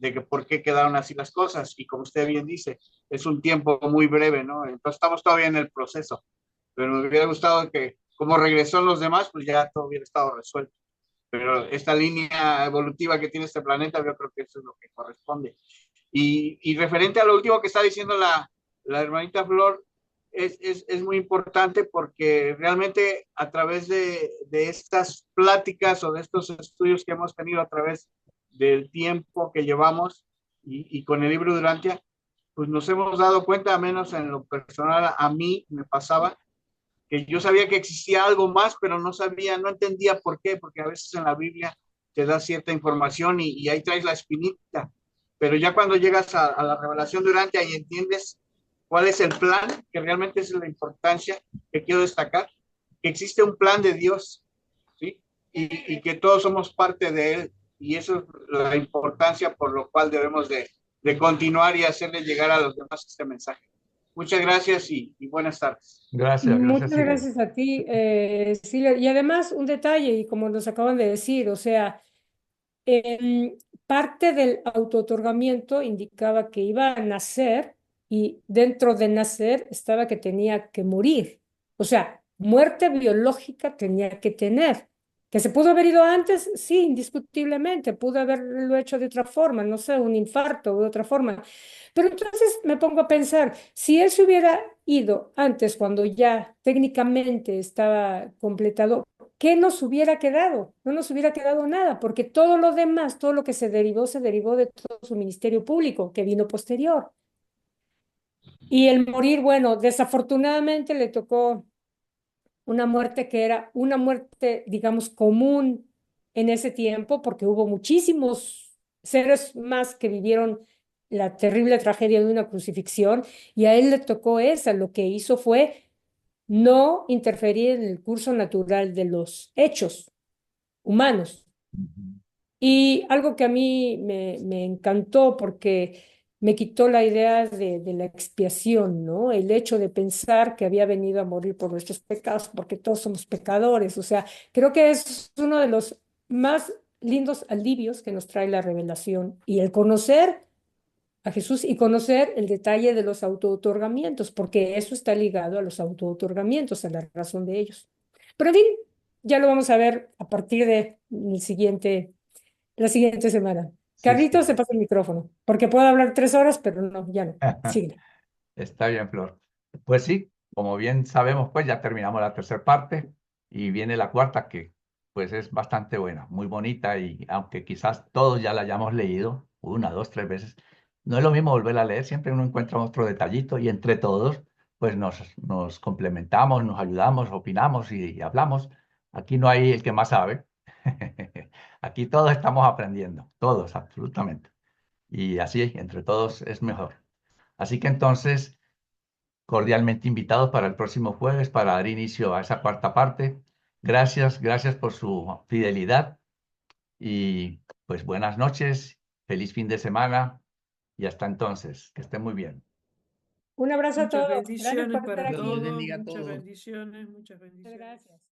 que por qué quedaron así las cosas. Y como usted bien dice, es un tiempo muy breve, ¿no? Entonces estamos todavía en el proceso. Pero me hubiera gustado que, como regresó en los demás, pues ya todo hubiera estado resuelto. Pero esta línea evolutiva que tiene este planeta, yo creo que eso es lo que corresponde. Y referente a lo último que está diciendo la hermanita Flor, es muy importante porque realmente a través de estas pláticas o de estos estudios que hemos tenido a través del tiempo que llevamos y con el libro Durantia, pues nos hemos dado cuenta, a menos en lo personal, a mí me pasaba, que yo sabía que existía algo más, pero no sabía, no entendía por qué, porque a veces en la Biblia te da cierta información y ahí traes la espinita, pero ya cuando llegas a la revelación durante ahí entiendes cuál es el plan, que realmente es la importancia que quiero destacar, que existe un plan de Dios, ¿sí? Y que todos somos parte de él, y eso es la importancia por lo cual debemos de continuar y hacerle llegar a los demás este mensaje. Muchas gracias y buenas tardes. Gracias, Muchas gracias, Siller. gracias a ti, Silvia. Y además, un detalle, y como nos acaban de decir, o sea, parte del autootorgamiento indicaba que iba a nacer y dentro de nacer estaba que tenía que morir. O sea, muerte biológica tenía que tener. ¿Que se pudo haber ido antes? Sí, indiscutiblemente. Pudo haberlo hecho de otra forma, no sé, un infarto o de otra forma. Pero entonces me pongo a pensar, si él se hubiera ido antes, cuando ya técnicamente estaba completado, ¿qué nos hubiera quedado? No nos hubiera quedado nada, porque todo lo demás, todo lo que se derivó de todo su ministerio público, que vino posterior. Y el morir, bueno, desafortunadamente le tocó una muerte que era una muerte, digamos, común en ese tiempo, porque hubo muchísimos seres más que vivieron la terrible tragedia de una crucifixión, y a él le tocó esa. Lo que hizo fue no interferir en el curso natural de los hechos humanos. Y algo que a mí me encantó porque me quitó la idea de la expiación, ¿no? El hecho de pensar que había venido a morir por nuestros pecados, porque todos somos pecadores. O sea, creo que es uno de los más lindos alivios que nos trae la revelación y el conocer a Jesús y conocer el detalle de los autootorgamientos, porque eso está ligado a los autootorgamientos, a la razón de ellos. Pero en fin, ya lo vamos a ver a partir de la siguiente semana. Sí, Carlitos, se sí. pasa el micrófono, porque puedo hablar 3 horas, pero no, ya no. Sigue. Está bien, Flor. Pues sí, como bien sabemos, pues ya terminamos la tercera parte y viene la cuarta que pues es bastante buena, muy bonita y aunque quizás todos ya la hayamos leído una, dos, tres veces, no es lo mismo volverla a leer, siempre uno encuentra otro detallito y entre todos pues nos complementamos, nos ayudamos, opinamos y hablamos. Aquí no hay el que más sabe. Aquí todos estamos aprendiendo, todos, absolutamente. Y así, entre todos es mejor. Así que entonces, cordialmente invitados para el próximo jueves para dar inicio a esa cuarta parte. Gracias, gracias por su fidelidad y pues buenas noches, feliz fin de semana y hasta entonces, que estén muy bien. Un abrazo a Muchas todos. Gracias bendiciones por estar para Dios les aquí. todos, bendiga a muchas todos. bendiciones, muchas Muchas bendiciones. gracias.